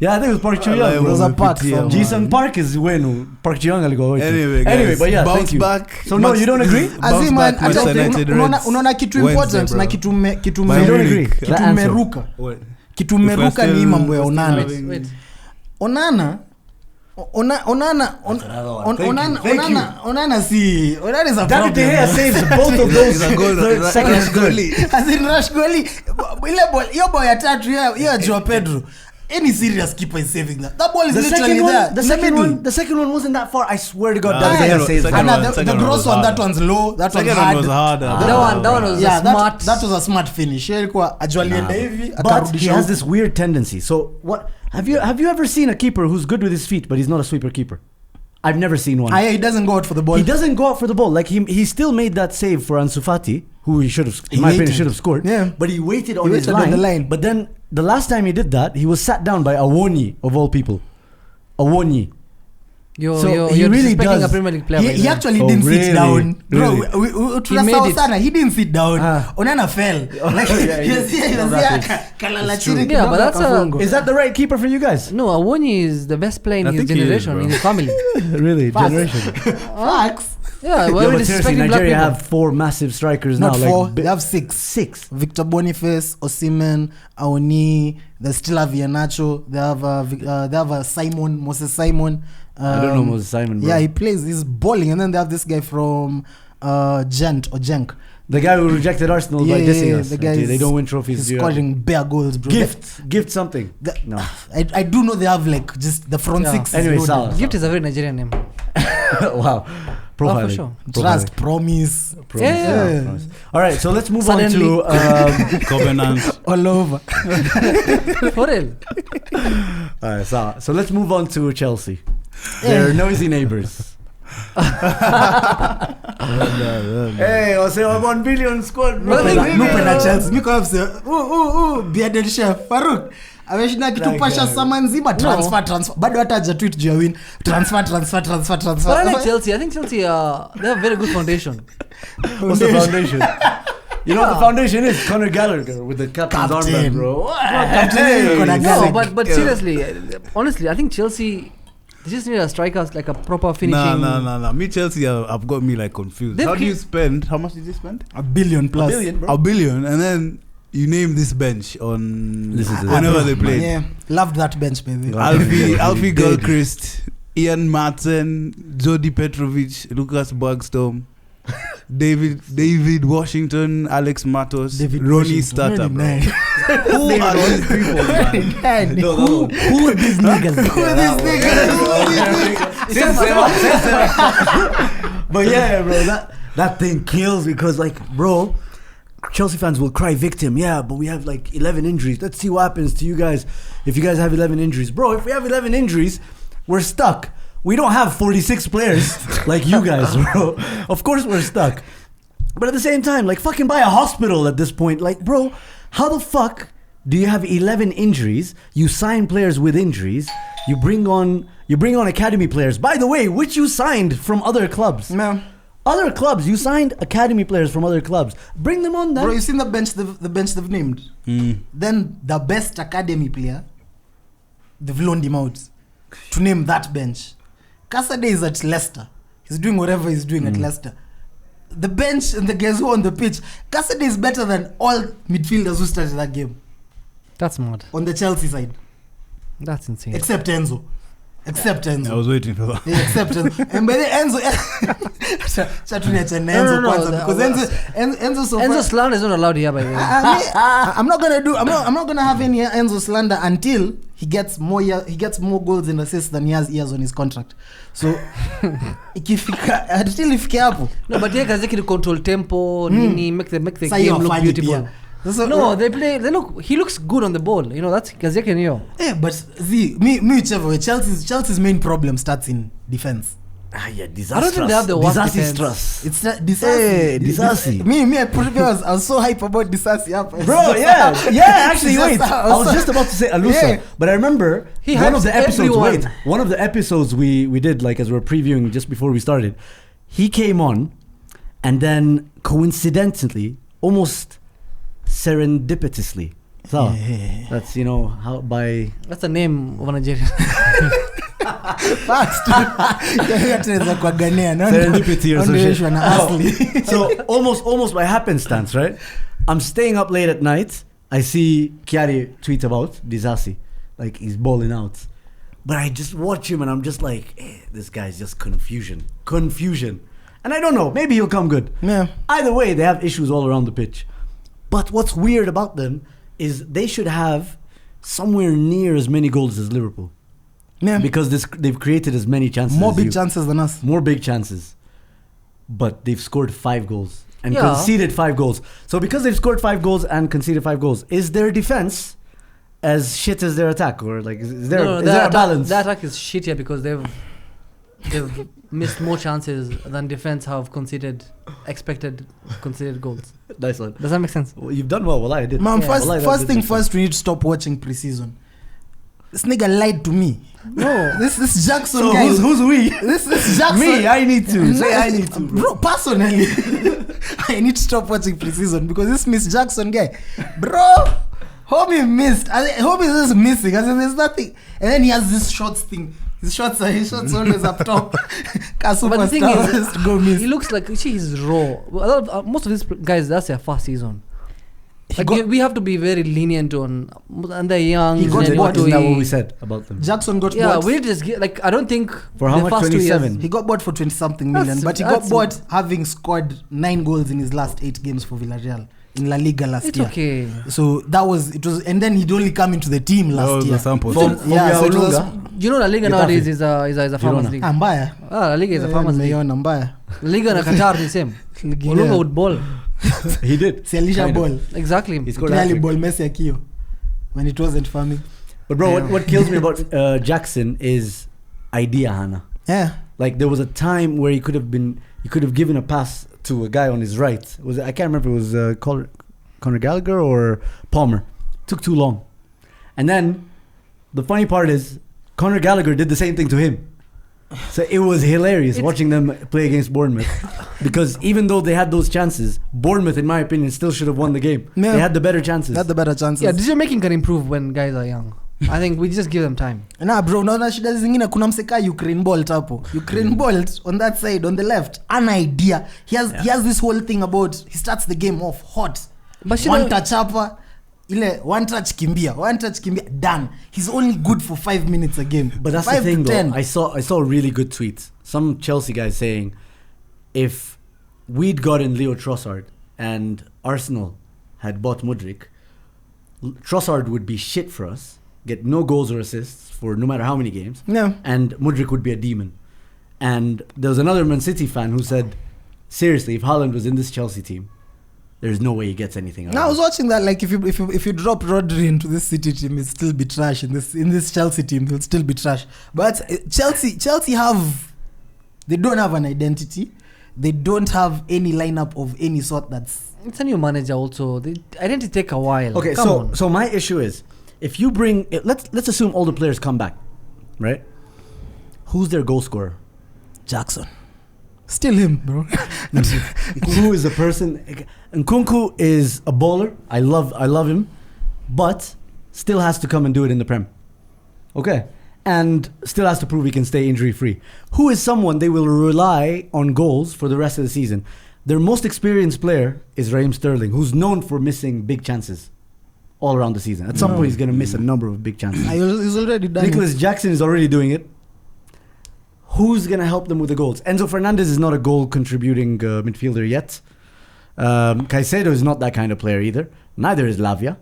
Yeah, I think it was Park I Chu-young. like It was when a we Park. pity him, Jason man. Park is wenu. Park Chu-young aligo. Anyway, guys, but yeah, bounce thank you. back. So no, you don't agree? Bounce back, Manchester United Reds. unaona kitu Wednesday, important bro. na kitu By You don't Munich. agree? kitu That answer. meruka What? kitu If we're meruka ni still- mambo ya we're still Onana. having- Wait. Onana Onana si Onana is a David De Gea problem. saves both of those He's a goal- seconds goal. As in Rush goalie, ile ball hiyo ball ya tatu hiyo Joao Pedro, any serious keeper is saving that. That ball is The literally second there. one, the in second middle. one, the second one wasn't that far. I swear to God, Nah, David De second Gea one- saves second that. And one- the second one gross was one, that harder. one's low, that one's Second one hard. was harder. That one was Yeah, a smart. that was a smart finish. Yeye alikuwa ajualienda hivi But he akarudisha. has this weird tendency. So what? Have you ever seen a keeper who's good with his feet, but he's not a sweeper keeper? I've never seen one. He doesn't go out for the ball. He doesn't go out for the ball. Like he still made that save for Ansu Fati, who he should have, in my opinion, waited. should have scored. Yeah. But he waited on his waited on the line. But then the last time he did that, he was sat down by Awoniyi of all people. Awoniyi. You're he really disrespecting does. a Premier League player. by the He way. actually Oh, didn't really? sit down. Bro, Really? tunasahau it. sana. He didn't sit down. Ah. Onana fell. Like, Yeah, he was here, no, that is- kalala it's true. chini Yeah, kidogo but that's a- akafungwa. Is that the right keeper for you guys? No, Awoniyi is the best player in I his think he is, generation, bro. in his family. Really? Fast. Generation. Facts. Yeah, Yeah, we're but seriously, disrespecting black Nigeria people. have 4 massive strikers Not now. 4, Like, they have 6. 6. Victor Boniface, Osimhen, Awoniyi. They still have Iheanacho. They have Simon, Moses Simon. I don't know Moses Simon, bro. Yeah, he plays. He's balling, and then they have this guy from Gent or Genk. The guy who rejected Arsenal by dissing us. the guy They don't win trophies. He's Yeah. scoring bare goals, bro. Gift something. No. I do know they have like just the front Yeah. six. is Anyway, loaded. Salah. Gift is a very Nigerian name. Wow. Profiling. for sure. Trust, promise, Yeah. Promise. All right, so let's move Suddenly. on to. Covenant. all over. For real. All right, so let's move on to Chelsea. They're noisy neighbors. Hey, I say 1 billion squad. Bro. Nupe na Chelsea. Miko afse. Bearded chef Farouk. Ameshinda kitupasha sama nzima transfer. Bado hata hajatweet juu ya win. Transfer. But I like Chelsea. I think Chelsea, they have very good foundation. What's the foundation? You know what the foundation is? Conor Gallagher with the captain's armband, bro. Captain. No, but seriously, honestly, I think Chelsea, they just need a striker, like a proper finishing. No. Me Chelsea, I've got me like confused. They've How do you spend? How much did you spend? $1 billion plus. $1 billion, and then you name this bench on This is whenever they played. Yeah, loved that bench, baby. Alfie Gilchrist, Ian Martin, Jody Petrovic, Lucas Bergstrom, David Washington, Alex Matos, Ronnie Starter, bro. Who are these people, man? Who are these niggas? But yeah, bro, that thing kills because, like, bro, Chelsea fans will cry victim. Yeah, but we have like 11 injuries. Let's see what happens to you guys if you guys have 11 injuries. Bro, if we have 11 injuries, we're stuck. We don't have 46 players like you guys, bro. Of course we're stuck. But at the same time, like, fucking buy a hospital at this point. Like, bro, how the fuck do you have 11 injuries? You sign players with injuries. You bring on academy players. By the way, which you signed from other clubs. Man. Other clubs, you signed academy players from other clubs. Bring them on then. Bro, you seen the bench they've named? Then the best academy player, they've loaned him out to name that bench. Casadei is at Leicester. He's doing whatever he's doing at Leicester. The bench and the guys who are on the pitch, Casadei is better than all midfielders who started that game. That's mad. On the Chelsea side. That's insane. Except Enzo. I was waiting for that. Yeah, except Enzo. And by the Enzo, because Enzo slander is not allowed here, by the way. I'm not gonna have any Enzo slander until he gets more goals and assists than he has years on his contract. So ikifika until ifike hapo. No, but kazi yake to control tempo, nini, make the game look beautiful. No, they look. He looks good on the ball. You know, that's kazi yake niyo. But me whichever way, Chelsea's main problem starts in defense. Yeah, I don't think they have the worst defense. Trust. It's Disasi. Me, I was so hype about Disasi. Bro, yeah. Actually, wait. I was just about to say Alusa, but I remember one of the episodes we did, like, as we were previewing just before we started. He came on, and then coincidentally, almost serendipitously. So that's how by. That's the name of a Nigerian. Serendipity or something. So almost by happenstance, right? I'm staying up late at night. I see Chiari tweet about Disasi, like he's balling out. But I just watch him and I'm just like, this guy's just confusion. And I don't know, maybe he'll come good. Yeah. Either way, they have issues all around the pitch. But what's weird about them is they should have somewhere near as many goals as Liverpool. Yeah. Because they've created as many chances. More big chances than us. More big chances. But they've scored 5 goals and conceded 5 goals. So because they've scored 5 goals and conceded 5 goals, is their defense as shit as their attack? Or like is there a balance? Their attack is shittier because they've missed more chances than defense have expected conceded goals. Nice one. Does that make sense? Well, you've done well. Well, I did. Man, first thing first, we need to stop watching preseason. This nigga lied to me. No, this Jackson guy. Who's we? This Jackson. Me, I need to. Say I need to. Bro, personally, I need to stop watching preseason because this Miss Jackson guy, bro, homie missed. Homie is just missing. There's nothing. And then he has this shorts thing. His shots always up top. But the thing is, go miss. He looks like he's raw. Most of these guys, that's their first season. We have to be very lenient on, and they're young. He got bought. Isn't that what we said about them? Jackson got bought. Yeah, we just I don't think for how much? 27. He got bought for 20-something million, but he got bought having scored 9 goals in his last 8 games for Villarreal in La Liga last year. It's okay. So it was, and then he'd only come into the team last year. The sample. So it was, La Liga nowadays is a farmers league. Mbaya. La Liga is a farmers league. Mbaya. Liga na Qatar ni same. Olunga would ball. He did. Si alisha Kind of. ball. Exactly. He scored Clearly hat-trick. ball Messi akio when it wasn't farming. But bro, Yeah. what kills me about Jackson is idea, Hannah. Yeah. Like there was a time where he could have given a pass to a guy on his right. I can't remember if it was Conor Gallagher or Palmer. Took too long. And then the funny part is Conor Gallagher did the same thing to him. So it was hilarious watching them play against Bournemouth, because even though they had those chances, Bournemouth, in my opinion, still should have won the game. Yeah. They had the better chances. They had the better chances. Yeah, decision making can improve when guys are young. I think we just give them time. Nah bro, naona shida zingine kuna mseka Ukraine Bolt hapo. Ukraine Bolt on that side on the left, an idea. He has this whole thing about he starts the game off hot. But One touch hapa, ile one touch kimbia, done. He's only good for 5 minutes a game. But that's 5 the thing to 10. though. I saw a really good tweet. Some Chelsea guy saying, if we'd gotten Leo Trossard and Arsenal had bought Mudryk, Trossard would be shit for us, get no goals or assists for no matter how many games, Yeah. and Mudryk would be a demon. And there was another Man City fan who said, seriously, if Haaland was in this Chelsea team, there's no way he gets anything out Now I of was it. watching that, like if you drop Rodri into this City team, he'll still be trash. In this Chelsea team, he'll still be trash. But Chelsea they don't have an identity. They don't have any lineup of any sort. It's a new manager also. The identity take a while. Okay, Come on. so my issue is, if you bring, let's assume all the players come back, right? Who's their goal scorer? Jackson. Still him, bro. Nkunku is a person. Nkunku is a bowler. I love him, but still has to come and do it in the Prem. Okay, and still has to prove he can stay injury free. Who is someone they will rely on goals for the rest of the season? Their most experienced player is Raheem Sterling, who's known for missing big chances all around the season. At some point, he's going to miss a number of big chances. He's already done Nicholas it. Jackson is already doing it. Who's going to help them with the goals? Enzo Fernandez is not a goal contributing midfielder yet. Caicedo is not that kind of player either. Neither is Lavia.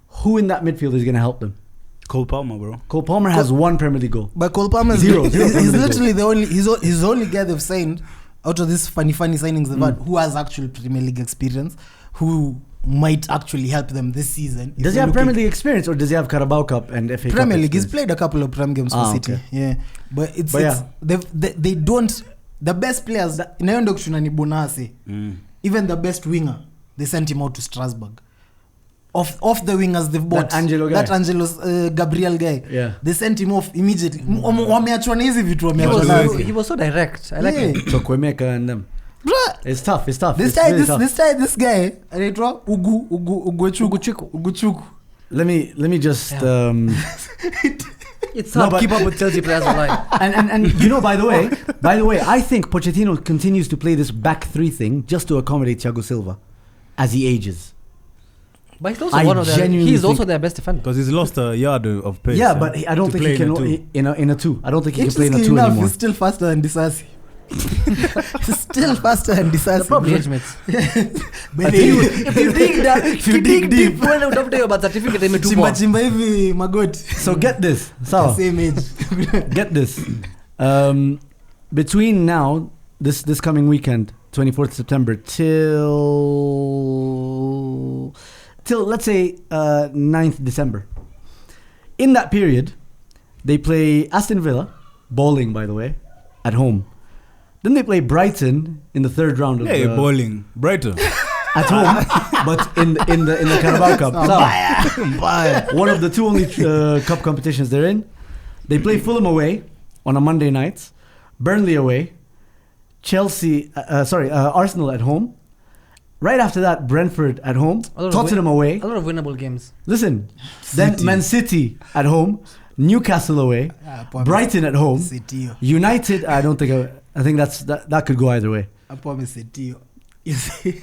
Who in that midfield is going to help them? Cole Palmer, bro. Cole Palmer has one Premier League goal. But Cole Palmer Zero he's Premier League literally the only he's the only guy they've signed out of this funny signings they've had who has actual Premier League experience, who might actually help them this season. Does he have Premier League experience, or does he have Carabao Cup and FA Cup Premier League? He's experience? played a couple of Prem games for City. Okay. Yeah, but it's yeah. they don't, the best players inayoenda kushuna ni Bonase. Even the best winger, they sent him out to Strasbourg. Off the wingers they've bought, That Angelo Gabriel guy, Yeah. they sent him off immediately. Wameachwa na hizi vitu wameachwa He nazo. was, he was so direct. I like Yeah. it. So Kwemeka and them. Bruh, It's tough. It's tough. this It's guy, really tough. this guy anaitwa Uguchuku. Let me just It's No, hard to but- keep up with Chelsea players online. and you know, by the way, I think Pochettino continues to play this back three thing just to accommodate Thiago Silva as he ages. But he's also I one of their, genuinely he's also think- their best defender. Because he's lost a yard of pace. Yeah, but I don't to think he play can in a two. in a two. I don't think he can play in a Interestingly two enough, anymore. he's still faster than Disasi. He's still faster than Disasi. Probably age mates. But If you dig that, If you dig deep. when you don't your birth certificate, they may too chimba more. chimba hivi magoti. So get this, Sawa. Same age. Get this. Between now, this coming weekend, 24th September, till let's say 9th December. In that period, they play Aston Villa, bowling by the way, at home. Then they play Brighton in the third round of Hey, bowling. Brighton. at home, but in the Carabao Cup. Sawa. One of the two only cup competitions they're in. They play Fulham away on a Monday night, Burnley away, Arsenal at home. Right after that, Brentford at home, A lot of Tottenham away. A lot of winnable games. Listen, then Man City at home, Newcastle away, Brighton at home, City. United. I think that could go either way. Hapo amesetiwa. You see?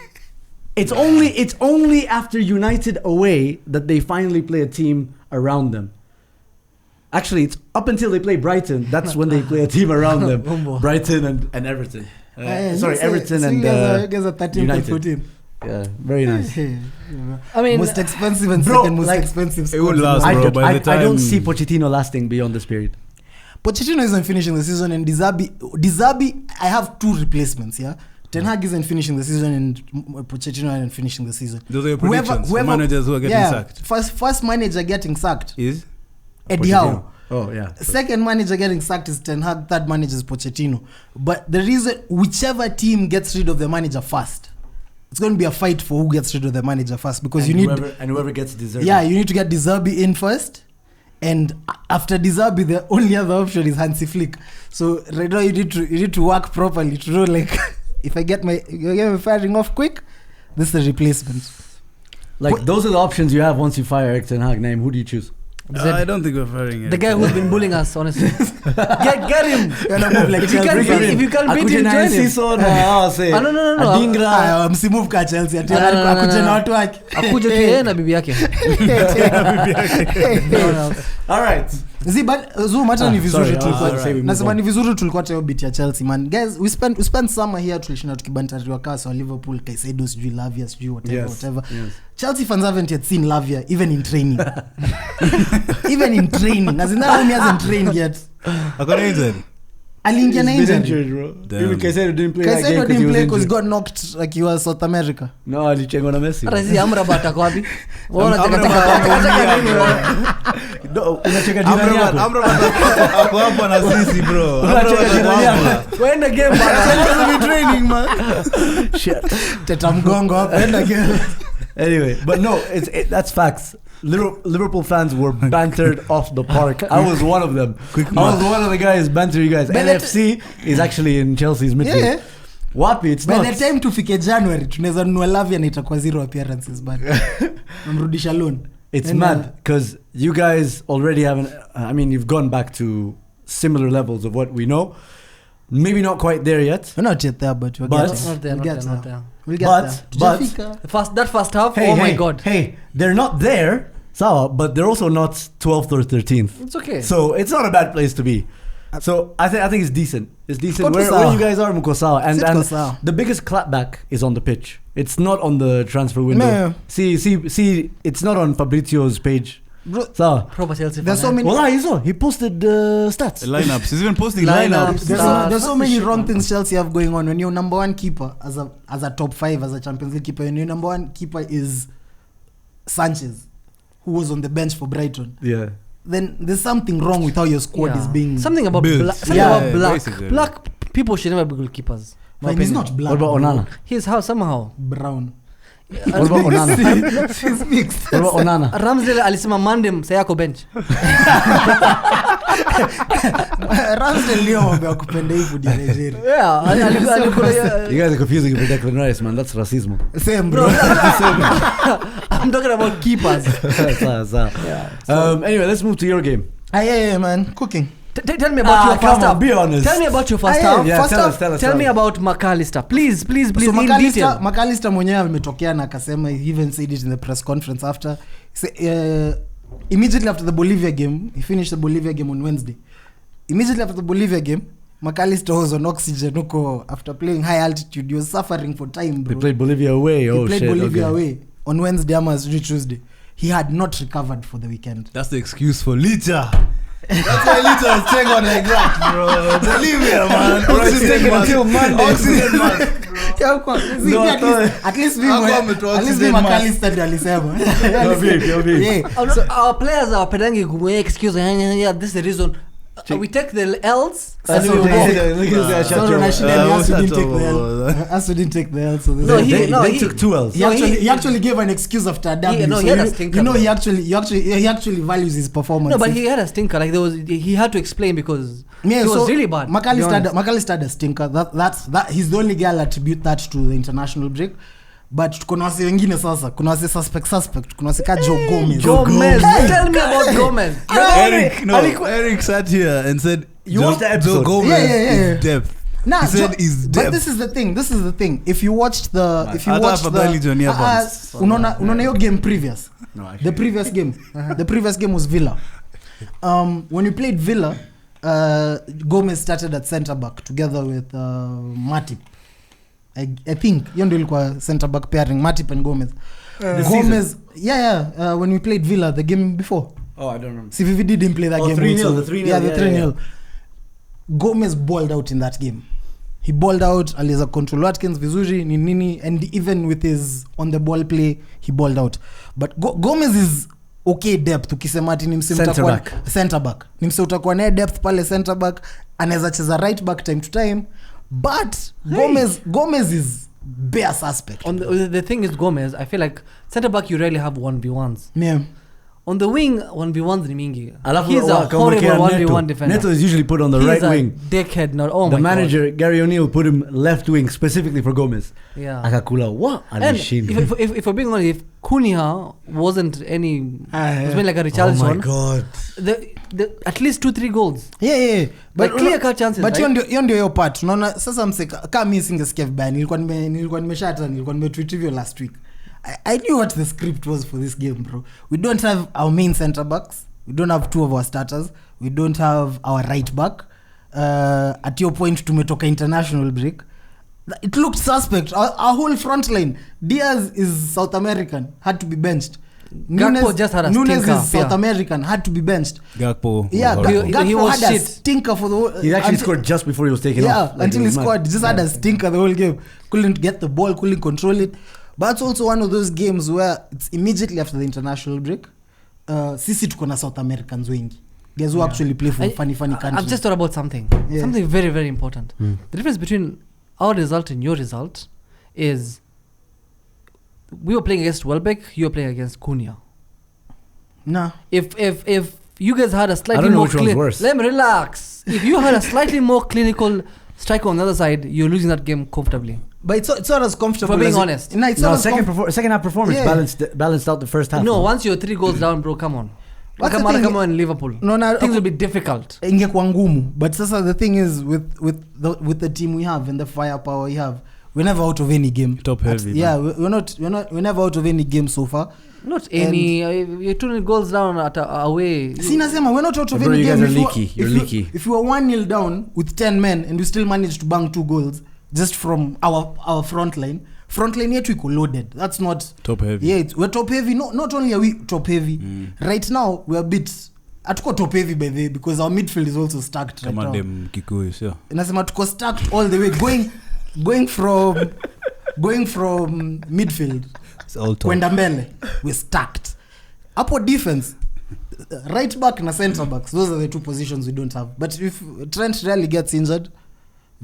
It's only after United away that they finally play a team around them. Actually, it's up until they play Brighton. That's when they play a team around them. Brighton and Everton. Everton and you guys are 13 United. 14. Yeah, very nice. I mean, Most expensive and Bro, second most like, expensive it won't squad. last, I bro. By the don't time see Pochettino lasting beyond this period. Pochettino isn't finishing the season, and Dizabi, I have 2 replacements. Yeah, Ten Hag isn't finishing the season, and Pochettino isn't finishing the season. Those are your predictions for managers who are getting sacked. First manager getting sacked is Eddie Howe. Oh yeah. Second manager getting sacked is Ten Hag. Third manager is Pochettino. But the reason, whichever team gets rid of the manager first, it's going to be a fight for who gets rid of the manager first, because and whoever gets deserved. Yeah, you need to get De Zerbi in first, and after De Zerbi, the only other option is Hansi Flick. So right now you need to work properly to know, like, if I get my firing off quick, this is the replacement. Like those are the options you have once you fire Erik Ten Hag. Name, who do you choose? I don't think we're firing the guy who's been bullying us, honestly. get him. Like if you can't beat him, join him. No. Adingra msimove ka Chelsea ati akuje na watu wake. Akuje tu yeye na bibi yake. All right. Hata ni vizuri tulikuwa. Nasema ni vizuri tulikuwa tayo beat ya Chelsea, man. Guys, we spent summer here tulishinda tukibantariwa kasi wa Liverpool, Caicedo, sijui Lavia, sijui whatever. Yes. Chelsea fans haven't yet seen Lavia even in training. As in that he hasn't trained yet. Akona injured. Aliingia na injured, bro. Even Caicedo didn't play that game because he got injured. knocked like he was South America. No, alichengwa na Messi. Razi Amrabat ako wapi? Unacheka jirani yako. Amrabat ako hapo na sisi, bro. Unacheka jirani yako. Wenda game bana. Training, man. Shit. Teta mgongo hapo. Wenda game. Anyway, but no, that's facts. Liverpool fans were bantered off the park. I was one of them. I was one of the guys bantering you guys. LFC is actually in Chelsea's midfield. Yeah. Wapi, it's not. By the time tufike January, tunaweza nunua Lavia na itakuwa 0 appearances bad. Namrudisha loan. It's mad because you guys already haven't. I mean, you've gone back to similar levels of what we know. Maybe not quite there yet. We're not yet there, but we'll get there. We'll get there. But that first half, my God. Hey, they're not there. But they're also not 12th or 13th. It's okay. So it's not a bad place to be. So I think it's decent. It's decent. Where you guys are, Mukosawa. And the biggest clapback is on the pitch. It's not on the transfer window. No. See, it's not on Fabrizio's page. So proper Chelsea. There's so many. Well, he posted stats. The lineups. He's even posting lineups. There's so many wrong things Chelsea have going on. When your number one keeper as a top 5 as a Champions League keeper, when your number one keeper is Sanchez, who was on the bench for Brighton. Yeah. Then there's something wrong with how your squad is being something about built. Black people should never be goalkeepers. He's not black. What about Onana? He's somehow brown. What about Onana? She's mixed. What about Onana? Ramsdale alisema Mandem sayako bench. Ramsdale leo wamebea kupenda hivi di Nigeria. You guys are confusing with Declan Rice, man. That's racism. Same, bro. I'm talking about keepers. Anyway, let's move to your game. Yeah, man. Cooking. Tell me about your first half. Be honest. Tell me about your first half. Yeah, tell us. Tell me about McAllister. Please, So in detail. McAllister mwenyewe ametokea na akasema, he even said it in the press conference after. Immediately after the Bolivia game, he finished the Bolivia game on Wednesday. Immediately after the Bolivia game, McAllister was on oxygen after playing high altitude. He was suffering for time, bro. They played Bolivia away. He played Bolivia away on Wednesday, Tuesday. He had not recovered for the weekend. That's the excuse for Licha. That's why Licha is staying on like that, bro. Bolivia, man. Oxygen mask. Until Monday. Oxygen mask, bro. At least me McAllister ndio alisema. So our players are pedangi kumwe excuse. Yeah, this is the reason. We take the L's and we Asu didn't take the L. So they took 2 L's. He actually gave an excuse after W. He had a stinker. You know, he actually values his performance. No, but he had a stinker. Like he had to explain because it was really bad. McAllister had a stinker. That he's the only guy that attribute that to the international break. But kuna wase wengine sasa, kuna wase suspect, kuna wase ka Joe Gomez. Tell me about Gomez. Eric sat here and said you watched the episode. Joe Gomez is depth. Nah, he said he's depth. But this is the thing. If you watched the unaona your game previous. No, actually. The previous game. The previous game was Villa. When you played Villa, Gomez started at center back together with Matip. I think hiyo ndio ilikuwa center back pairing, Matip and Gomez. Gomez, when we played Villa the game before. Oh, I don't remember. CVV didn't play that game. 3-0, the 3-0. Yeah, the 3-0. Gomez balled out in that game. He balled out, aliweza control Watkins vizuri nini, and even with his on the ball play he balled out. But Gomez is okay depth, ukisema ati ni msimu utakuwa center back, ni msimu utakuwa naye depth pale center back, anaweza cheza right back time to time, but Gomez is bare suspect. On the thing is Gomez, I feel like center back you rarely have 1v1s. Yeah. On the wing 1v1s ni mingi. Alafu He's a horrible 1v1 defender. Neto is usually put on the right wing. Dickhead, not the manager Gary O'Neill put him left wing specifically for Gomez. Yeah. Akakula what? And if we're being honest, if Cunha wasn't any, it's been like a Richarlison. Oh my god. The at least 2-3 goals. Yeah. But clear cut chances. But hiyo ndio part. Unaona sasa mseka kama mimi singesikia vibaya. Nilikuwa nimetweet hivyo last week. I knew what the script was for this game, bro. We don't have our main center backs. We don't have 2 of our starters. We don't have our right back. At your point, tumetoka international break. It looked suspect. Our whole front line. Diaz is South American, had to be benched. Gakpo just had a Nunes stinker. is South American, had to be benched. Gakpo. Yeah, he was had shit. a stinker for the whole... He actually scored just before he was taken off. Yeah, until he scored. Just had a stinker the whole game. Couldn't get the ball, couldn't control it. But it's also one of those games where it's immediately after the international break. Sisi tuko na South Americans wengi. Guys who actually play for funny countries. I've just thought about something. Yeah. Something very, very important. The difference between our result and your result is we were playing against Welbeck, you were playing against Cunha. Nah. If you guys had a slightly more let me relax. If you had a slightly more clinical striker on the other side, you're losing that game comfortably. But it's not as comfortable. For being honest. Second half performance balanced out the first half. No, once you're 3 goals down, bro, come on. Come on in Liverpool. Things will be difficult. Ingekuwa ngumu. But sasa the thing is with the team we have and the firepower we have, we're never out of any game. Top heavy. We're never out of any game so far. Not any. You're 2 goals down at away. See, Nazema, we're not out of bro, any you game. Guys are leaky. You're leaky. If you were 1-0 down with 10 men and you still managed to bang 2 goals just from our front line yetu iko loaded. That's not top heavy. Yeah, we're top heavy. Not only are we top heavy, right now we're a bit atuko top heavy by the way because our midfield is also stacked right now. Dem Kikuyu, sio. Nasema tuko stacked all the way going from midfield kwenda mbele. We're stacked. Hapo defense, right back na center backs, those are the 2 positions we don't have. But if Trent rarely gets injured,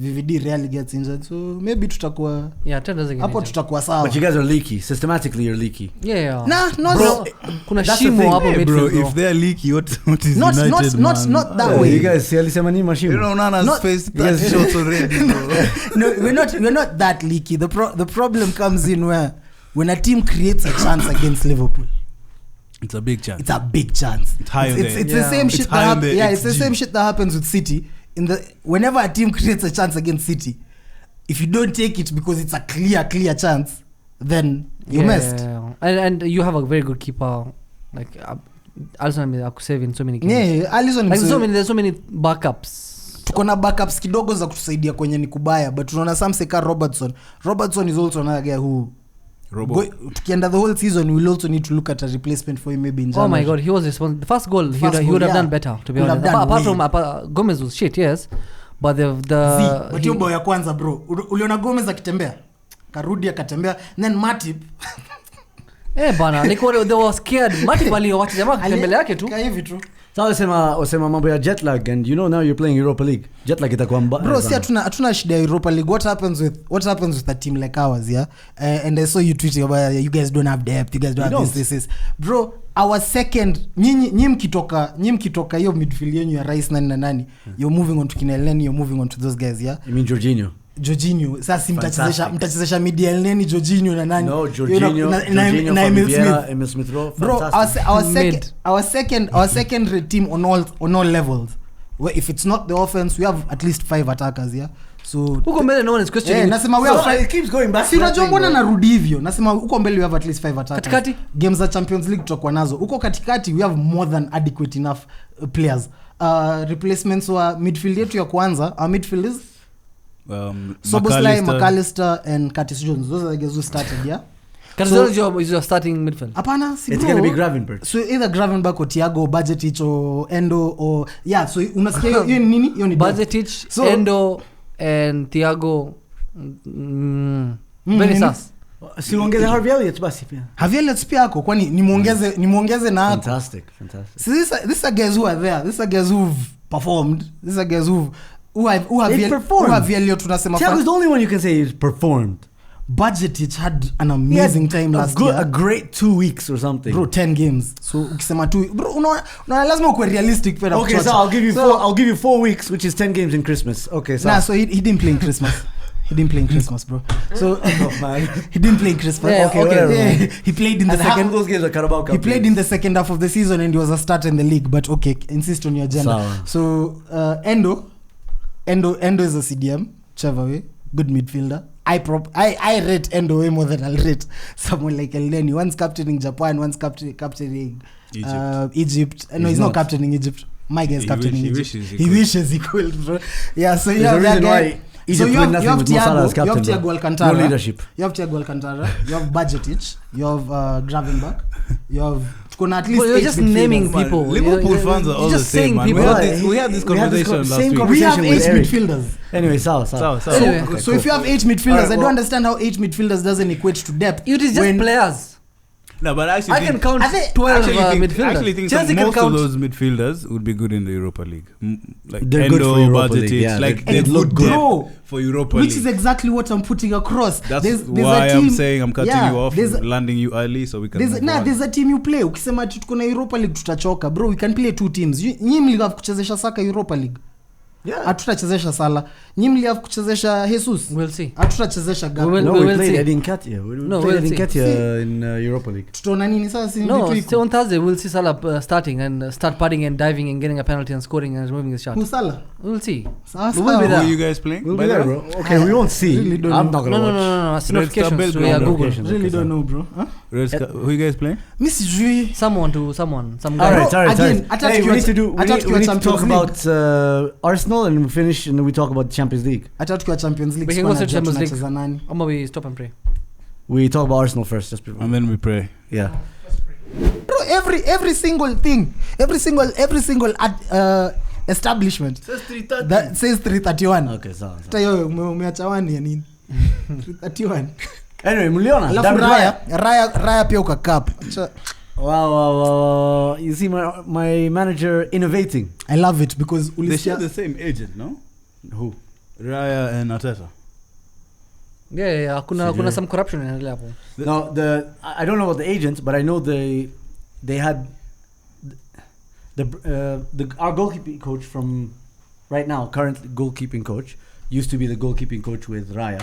VVD rarely gets injured, so maybe tutakuwa Trent doesn't get hapo tutakuwa sawa. But you guys are leaky. Systematically you're leaky. Yeah. Nah, no, bro, kuna shimo hapo midfield. Bro, if they're leaky, what is not United, not that way. You guys see alisema ni mashimo. You know Nana's face that shots already, bro. No, we're not that leaky. The problem comes in where when a team creates a chance against Liverpool, it's a big chance. It's a big chance. It's high on it's the same shit that happens. Yeah, it's the same shit that happens with City. Whenever a team creates a chance against City, if you don't take it because it's a clear chance, then you missed. And you have a very good keeper, like Alisson akusave in so many games. Yeah, Alisson. Like there's so many backups. Tuko na backups kidogo za kutusaidia kwenye ni kubaya, but tunaona Samseka Robertson is also another guy who tukienda the whole season we'll also need to look at a replacement for him maybe in January. Oh my god, he was responsible. The first goal he would have done better, to be honest. Apart from Gomez was shit, yes, but but hiyo bao ya kwanza bro, uliona Gomez akitembea karudi akatembea, then Matip bana like they were scared. Matip aliwacha jamaa kutembele yake tu hivi tu. Sasa wasema mambo ya jet lag, and you know now you're playing Europa League. Jet lag itakuwa mbaya. Bro, si hatuna shida ya Europa League. What happens with a team like ours, yeah? And I saw you tweeting about you guys don't have depth, you guys don't have this. Bro, our second nyinyi mkitoka hiyo midfield yenu ya Rice nani, you're moving on to Kineleni, you're moving on to those guys, yeah? I mean Jorginho. Sasa mtachezesha Midial neni Jorginho na nani? No, Jorginho na Emil Smith Rowe. Bro, our second rate team on all levels. Where if it's not the offense, we have at least 5 attackers, yeah. So uko mbele no one is questioning. Nasema we have 5. It keeps going back. Si unajua mbona narudi hivyo? Nasema uko mbele we have at least 5 attackers. Katikati games za Champions League tutakuwa nazo. Uko katikati we have more than adequate enough players. Replacements wa midfield yetu ya kwanza, our midfield is Soboslai, McAllister and Curtis Jones. Those are the guys who started, yeah. Cancelo is your starting midfield. Hapana, si It's bro. going to be Gravenberch. So either Gravenberch or Thiago, Budgetich or Endo or so unasikia hiyo ni nini? Hiyo ni Budgetich, So- Endo and Thiago. Very nini? sus. Si uongeze Harvey Elliott basi pia. Javier Let's pia ako kwani nimuongeze na ako. Fantastic. So these are guys who are there. These are guys who've performed. These are guys who They performed. have Elliott tunasema Thiago's the only one you can say he's performed. Budgetich had an He had amazing time last year. A great 2 weeks or something. Bro, 10 games. So ukisema tu bro unaona lazima uwe realistic pia. Okay, so I'll give you 4 weeks, which is 10 games in Christmas. Okay, so so he didn't play in Christmas. He didn't play in Christmas, bro. So man. he didn't play in Christmas. Yeah, okay, whatever. Yeah, he played in the And half of second. those games are Carabao Cup. He played in the second half of the season and he was a starter in the league. But okay, insist on your agenda. Sawa. So Endo is a CDM. Whichever way, good midfielder. I rate Endo way more than I'll rate someone like Elneny. One's captaining Japan, one's captaining Egypt. No, he's not captaining Egypt. My guy is captaining Egypt. He wishes he could, bro. Yeah, so you have that guy. So you have Thiago Alcantara. No leadership. You have Thiago Alcantara. You have Budgetich. You have Gravenberch. You have at least Well, you're just naming people. Liverpool fans are all just the same, saying man. people. We had this conversation last week. We have Conversation 8 with Eric. midfielders. Anyway, so. Anyway. So if you have 8 midfielders, Alright, I don't well- understand how 8 midfielders doesn't equate to depth. It is just players. No, but I I can count 12 midfielders. actually think Chelsea that can most count. of those midfielders would be good in the Europa League. Like They're good Endo, for Europa Budgetich, League, yeah. like They they look look good. good for Europa Which League. is exactly what I'm putting across. That's there's why a team, I'm saying I'm cutting yeah, you off, there's a- landing you early so we can move on. there's a team you play. Ukisema ati tuko na Europa League tutachoka. Bro, we can play 2 teams. Nyinyi mlihav kuchezesha Saka Europa League. Yeah. Hatutachezesha Salah. Nyinyi mlihav kuchezesha Jesus. We'll see. Hatutachezesha Gakpo. We No, will we played see. Eddie Nketiah. We No, played we'll Eddie see. Nketiah in Europa League. Tutaona nini sasa si No, vitu iko. on Thursday we'll see Salah starting and start putting and diving and getting a penalty and scoring and removing his shot. Who Salah? We'll see. Sasa. We'll be Who there. are you guys playing? We'll by be the there, way? bro. Okay, we won't see. really don't I'm know. not gonna watch. No. It's Red Star notifications. Belgrade. We are Google. Notifications. Really Okay, don't so- know, bro. Huh? Who you guys playing? Mi sijui. Some All guy. right, Again, attached Hey, to we need to do. We attached need to to talk Champions about Arsenal and we finish and we talk about the Champions League. Hata tukiwa Champions League. We can sikuwa go to najua Champions League. tunacheza nani. Or maybe stop and pray. We talk about Arsenal first, just before. And then we pray. Yeah. Bro, every single thing, every single establishment that says 331. Okay, so. Hata hiyo umeacha 1 ya nini? 331. Anyway, Muliona. Alafu David Raya pia ukakap. Wow. You see my manager innovating. I love it because They share ulisikia the same agent, no? Who? Raya and Arteta. Yeah. Kuna some corruption in hapo. No, I don't know about the agents, but I know they had our goalkeeping coach from right now, current goalkeeping coach, used to be the goalkeeping coach with Raya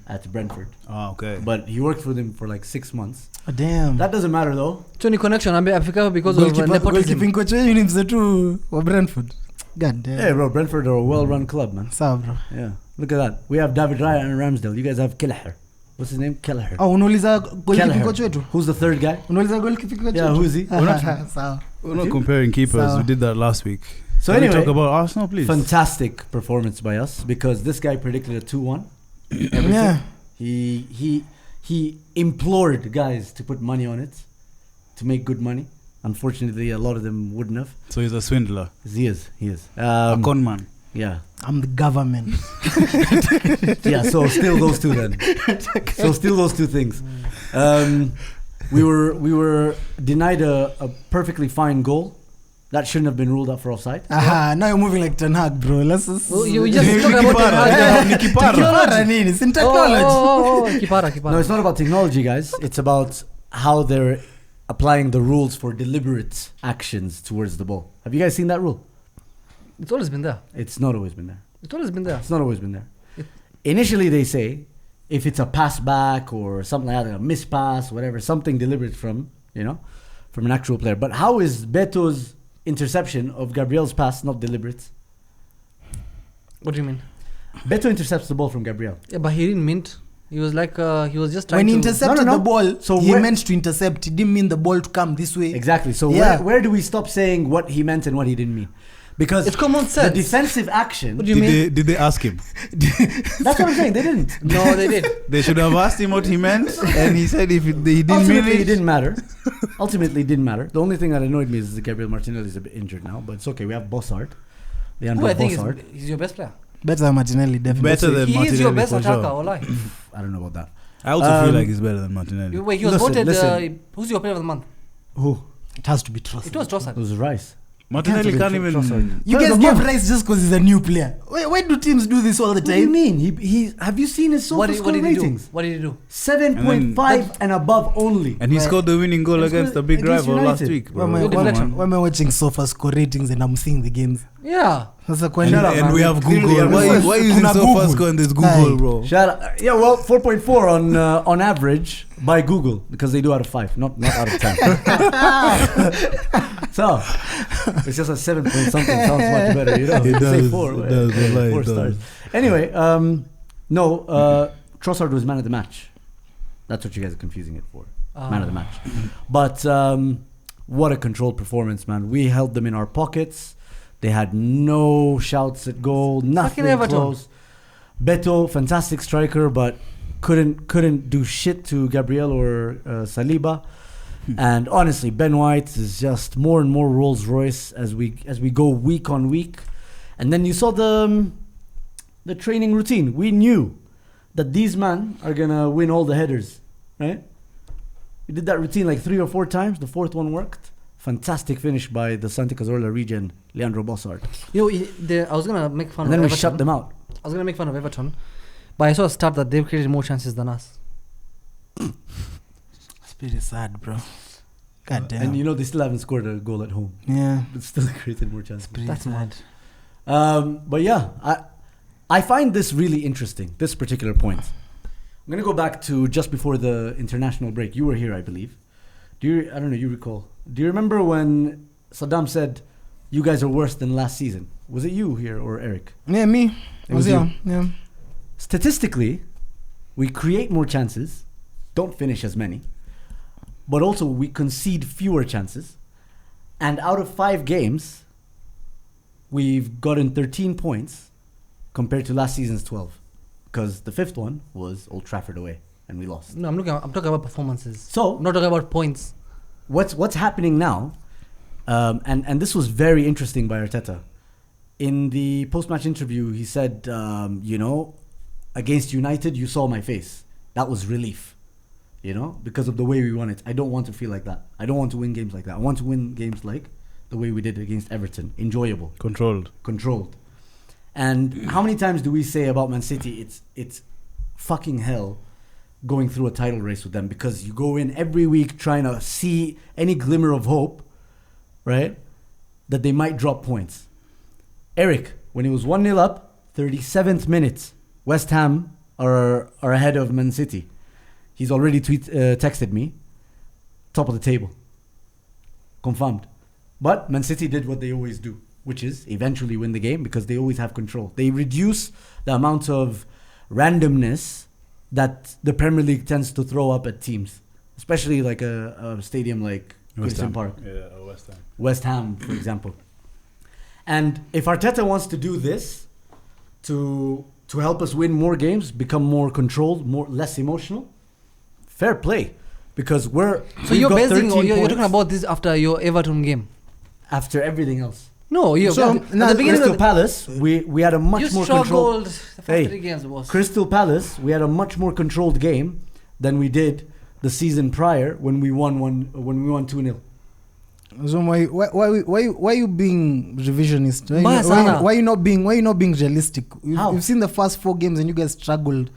at Brentford. Ah, okay. But he worked for them for like 6 months. oh, damn. That doesn't matter though. So ni connection Africa because of nepotism. Goalkeeping coach wenyu ni mzee tu wa Brentford. God damn. Hey bro, Brentford are a well-run club, man. Sawa bro. Yeah, look at that. We have David Raya and Ramsdale. You guys have Kelleher. What's his name? Kelleher. Oh, unauliza goalkeeping Kelleher. coach wetu? Who's the third guy? Unauliza goalkeeping coach Yeah, wetu? who is he? Sawa. We're not comparing keepers. So- We did that last week. So Can we anyway, talk about Arsenal, please? fantastic performance by us because this guy predicted a 2-1. Yeah. He implored guys to put money on it to make good money. Unfortunately, a lot of them wouldn't have. So he's a swindler, He is. a con man. Yeah. I'm the government. Yeah, so still those two then. So still those two things. We were denied a perfectly fine goal. That shouldn't have been ruled out for offside. Aha, now you're moving like Ten Hag, bro. Let's just... Oh, you just talking about Kipara nini? It's in technology. Oh, Kipara. No, it's not about technology, guys. It's about how they're applying the rules for deliberate actions towards the ball. Have you guys seen that rule? It's always been there. It's not always been there. It's always been there. It's not always been there. Initially, they say if it's a pass back or something like that, a miss pass, whatever, something deliberate from an actual player. But how is Beto's interception of Gabriel's pass not deliberate? What do you mean? Beto intercepts the ball from Gabriel. Yeah, but he didn't mean. He was like he was just trying When he to. intercepted No. the ball, So he where- meant to intercept. He didn't mean the ball to come this way. Exactly. So Yeah. where do we stop saying what he meant and what he didn't mean? Because It's common the sense. defensive action. What do you mean? Did they ask him? That's what I'm saying. They didn't. No, they did. They should have asked him what he meant, and he said if he didn't mean Ultimately, it. it didn't matter. Ultimately, it didn't matter. The only thing that annoyed me is that Gabriel Martinelli is a bit injured now, but it's okay. We have Bossard. Who Leandro I think Bossard. he's your best player. Better than Martinelli, definitely. Better than He is your Martinelli best for attacker, sure. wallahi. I don't know about that. I also feel like he's better than Martinelli. Wait, he was Listen, voted. listen. Who's your player of the month? Who? It has to be Trossard. It was It Trossard. was Rice. Martinelli can't even. Trossard. You Player guys of the give month. Rice just because he's a new player. Why do teams do this all the What do you time? mean? He have you seen his What SofaScore did he do? ratings? What did he do? 7.5 and above only. And he scored the winning goal It's against good the big against rival last United. week. Why am Bro. I- Good why am I- deflection. why am I watching Sofa score ratings and I'm seeing the games? Yeah. That's the And, question. Shut up, and man. we have Clearly, Google. I'm Why just- why using Kuna so Google. fast and there's Aye. Google, bro? Shout out. Yeah, well, 4.4 on average by Google because they do out of 5, not out of 10. So it's just a 7 point something sounds much better, you know. It Say does, 4, it does, hey, wallahi, 4 it does. stars. Anyway, Trossard was man of the match. That's what you guys are confusing it for. Man of the match. But what a controlled performance, man. We held them in our pockets. They had no shouts at goal, nothing Everton. close. Beto, fantastic striker, but couldn't do shit to Gabriel or Saliba. And honestly, Ben White is just more and more Rolls Royce as we go week on week. And then you saw the training routine. We knew that these men are gonna win all the headers, right? We did that routine like 3 or 4 times. The 4th one worked. Fantastic finish by the Santi Cazorla region, Leandro Bossard. You know, I was gonna make fun And of then we Everton. shut them out. I was gonna make fun of Everton, but I saw a stat that they've created more chances than us. It's pretty sad, bro. God damn. And you know they still haven't scored a goal at home. yeah. But still created more chances. Pretty That's sad. mad. But yeah, I find this really interesting, this particular point. I'm going to go back to just before the international break. You were here, I believe. I don't know, you recall. Do you remember when Saddam said, you guys are worse than last season? Was it you here or Eric? Yeah, me. It was yeah. you. Yeah. Statistically, we create more chances, don't finish as many, but also we concede fewer chances. And out of 5 games, we've gotten 13 points compared to last season's 12. Because the 5th one was Old Trafford away and we lost. No, I'm talking about performances. So I'm not talking about points. what's happening now, and this was very interesting by Arteta. In the post-match interview, he said, against United, you saw my face. That was relief, because of the way we won it. I don't want to feel like that. I don't want to win games like that. I want to win games like the way we did against Everton. Enjoyable. Controlled. And how many times do we say about Man City, it's fucking hell going through a title race with them, because you go in every week trying to see any glimmer of hope, right, that they might drop points. Eric, when it was 1-0 up, 37th minute, West Ham are ahead of Man City. He's already texted me, top of the table. Confirmed. But Man City did what they always do, which is eventually win the game because they always have control. They reduce the amount of randomness that the Premier League tends to throw up at teams, especially like a stadium like Goodison Park. Yeah, West Ham, for example. And if Arteta wants to do this to help us win more games, become more controlled, less emotional, fair play, because So you're talking about this after your Everton game. After everything else. No, at the beginning Crystal of Palace, we had a much more controlled. the first 3 games, boss. Crystal Palace, we had a much more controlled game than we did the season prior when we won 2-0. So why you being revisionist? Why you not being realistic? How? You've seen the first 4 games and you guys struggled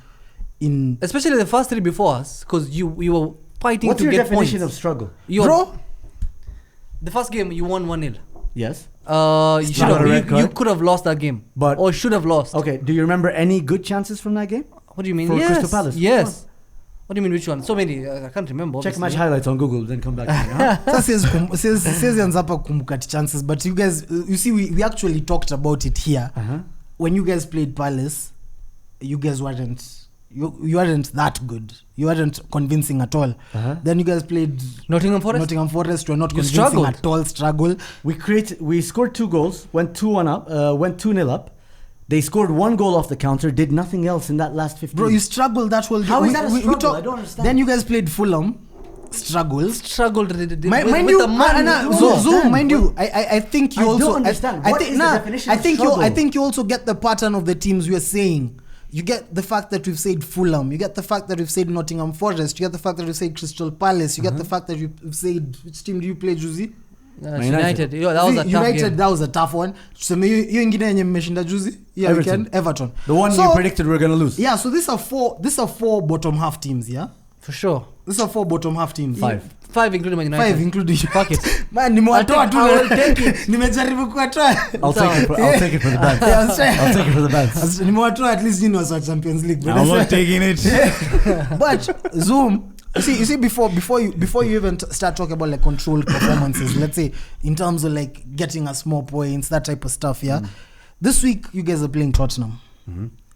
in. Especially the first 3 before us, because you were fighting What's to your get definition points. of struggle? Bro, The first game you won 1-0. Yes. You could have lost that game, But or should have lost. okay, do you remember any good chances from that game? What do you mean? For Yes. Crystal Palace? Yes. What do you mean? Which one? So many. I can't remember. Check obviously. match highlights on Google, then come back to me. Huh? says hapa kumbuka chances, but you guys, you see, we actually talked about it here. Uh-huh. When you guys played Palace, you guys weren't you weren't that good. You weren't convincing at all. Then you guys played Nottingham Forest. Nottingham Forest were not You convincing struggled. at all. Struggle. We scored 2 goals, went 2-1 up, went 2-0 up. They scored 1 goal off the counter, did nothing else in that last 15. Bro, you struggled that whole game. How is that a struggle? I don't understand. Then you guys played Fulham. Struggled. Mind you, mind you, I think you I also don't understand. I What think is the definition of struggle? I think you also get the pattern of the teams we are saying. You get the fact that we've said Fulham. You get the fact that we've said Nottingham Forest. You get the fact that we've said Crystal Palace. You get the fact that we've said, which team do you play, Juzi? United. Yo, that was a tough United, game. that was a tough one. Tuseme hiyo ingine yenye mmeshinda juzi ya Everton. weekend, Everton. The one So, you predicted we were going to lose. Yeah, so these are four bottom half teams, yeah? For sure. These are 4 bottom half teams. 5 including Man United. 5 including Fuck it. Man, nimewatoa tu. I will take it. Nimejaribu kuwatoa. I'll take it for the bands. Yeah, I'll try. I'll take it for the bands. Nimewatoa at least nyinyi wa Champions League. But I'm not taking it. But Zoom, you see before you even start talking about like controlled performances, let's say in terms of like getting us more points, that type of stuff, yeah. This week you guys are playing Tottenham.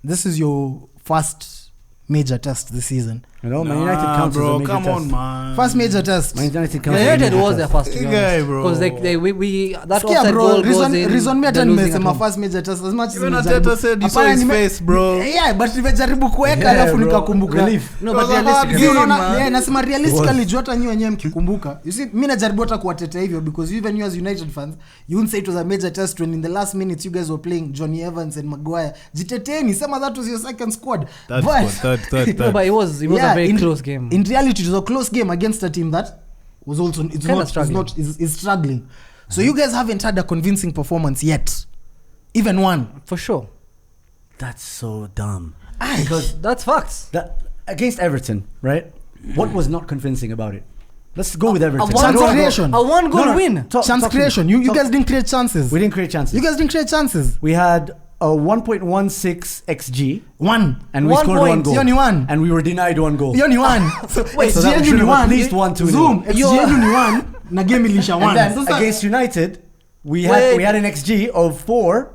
This is your first major test this season. You know, Man United counts bro, as a major come test. on, man. First major test. Man United counts Man as a United major was their test. first, to be Yeah, honest. bro. Because we that Sikia, offside bro, goal goes in. reason me hata they're losing at nimesema home. first major test as much as Even nimejaribu- Arteta said you saw Hapana, his face, bro. Yeah, but nimejaribu kuweka Yeah, alafu bro. nikakumbuka. Relief. No, It but was a hard realistically, game, Unaona, man. yeah, nasema realistically was. juu hata nyinyi wenyewe mkikumbuka. You see, mimi najaribu hata kuwatetea hivyo because even you as United fans, you wouldn't say it was a major test when in the last minutes you guys were playing Johnny Evans and Maguire. Jiteteni, sema that was your second squad. Third But- squad, third. no, but it was Yeah, a very in- close game. In reality, it was a close game against a team that was also is struggling. So you guys haven't had a convincing performance yet, even one. For sure. That's so dumb. Because that's facts. That against Everton, right? What was not convincing about it? Let's go with Everton. Chance creation. A one goal No, no, win. Chance creation. You guys didn't create chances. We didn't create chances. You guys didn't create chances. We had a 1.16 xG One. and we 1 scored point. 1 goal. You only won. And we were denied 1 goal. You only won. Wait, so that XG should you have won. at least won 2-0. Zoom. XG you won. Na game ilisha And one. then against United, we had an xG of 4.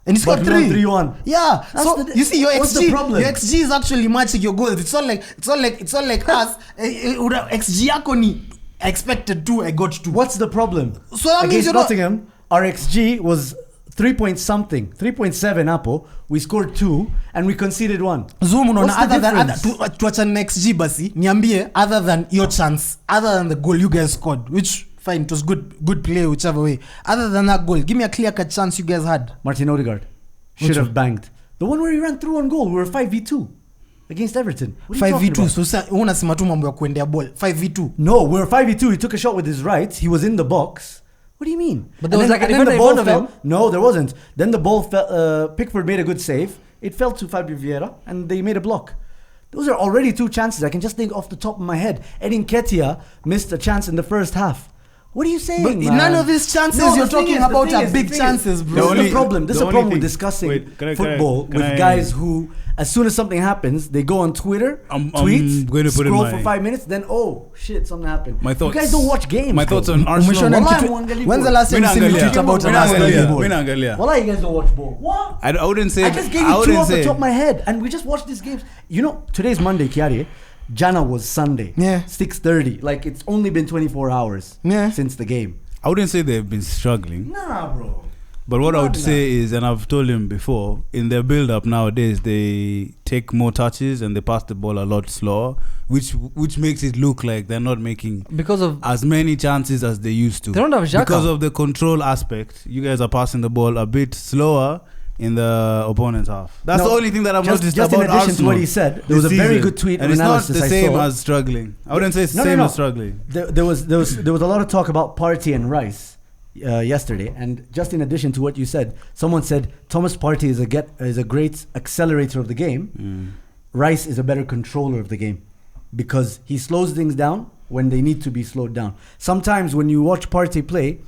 And he scored But we won 3. 3-1. Yeah. That's So the- you see your what's XG. the problem? Your XG is actually matching your goals. It's not like us. XG yako ni I expected 2, I got 2. What's the problem? So that means Against you're not- Nottingham, our xG was 3 point something, 3.7 hapo. We scored 2 and we conceded 1. Zoom unaona What's the other than difference? tuachane na XG basi niambie other than your chance, other than the goal you guys scored, which fine, it was good play whichever way, other than that goal, give me a clear cut chance you guys had. Martin Odegaard should Which have one? banged. The one where he ran through on goal. We were 5v2 against Everton. What are you talking 5v2. about? So sasa unasema tu mambo ya kuendea ball 5v2. No, we were 5v2. He took a shot with his right. He was in the box. What do you mean? But there And was like a and then defender the in ball front of fell. him. No, there wasn't. Then the ball fell. Pickford made a good save. It fell to Fabio Vieira and they made a block. Those are already 2 chances. I can just think off the top of my head. Edin Ketia missed a chance in the first half. What are you saying, But man? none of these chances No, you're the thing talking is- the about thing are is- big the thing is- chances, This bro. is only- the problem. This is the the problem only with thing- discussing Wait, can I- football can with I- guys who, as soon as something happens, they go on Twitter, I'm tweet, going to put in scroll my- for 5 minutes, then oh shit, something happened. My thoughts. You guys don't watch games. My thoughts bro. on Arsenal. Umeshona Wallahi kitu- muangalie When's the ball. last time you seen me Minaangalia. tweet about an Minaangalia. Arsenal Minaangalia. ball? Minaangalia. Wallahi, you guys don't watch ball. What? I wouldn't say. I just gave I you 2 wouldn't off the say. top of my head, and we just watched these games. You know, today's Monday, Kiari. Jana was Sunday. Yeah. 6:30. Like it's only been 24 hours Yeah. since the game. I wouldn't say they've been struggling. Nah, bro. But what I would Nah. say is, and I've told him before, in their build-up nowadays, they take more touches and they pass the ball a lot slower, which makes it look like they're not making Because of as many chances as they used to. they don't have Xhaka. Because of the control aspect, you guys are passing the ball a bit slower in the opponent's half. That's No, the only thing that I've just noticed in about addition to Arsenal what he said, there this was a very season. good tweet and it's not analysis the I same saw. as struggling. I wouldn't say it's the No, no, same no. as struggling. There was a lot of talk about Partey and Rice yesterday, and just in addition to what you said, someone said Thomas Partey is a great accelerator of the game. Rice is a better controller of the game because he slows things down when they need to be slowed down. Sometimes when you watch Partey play,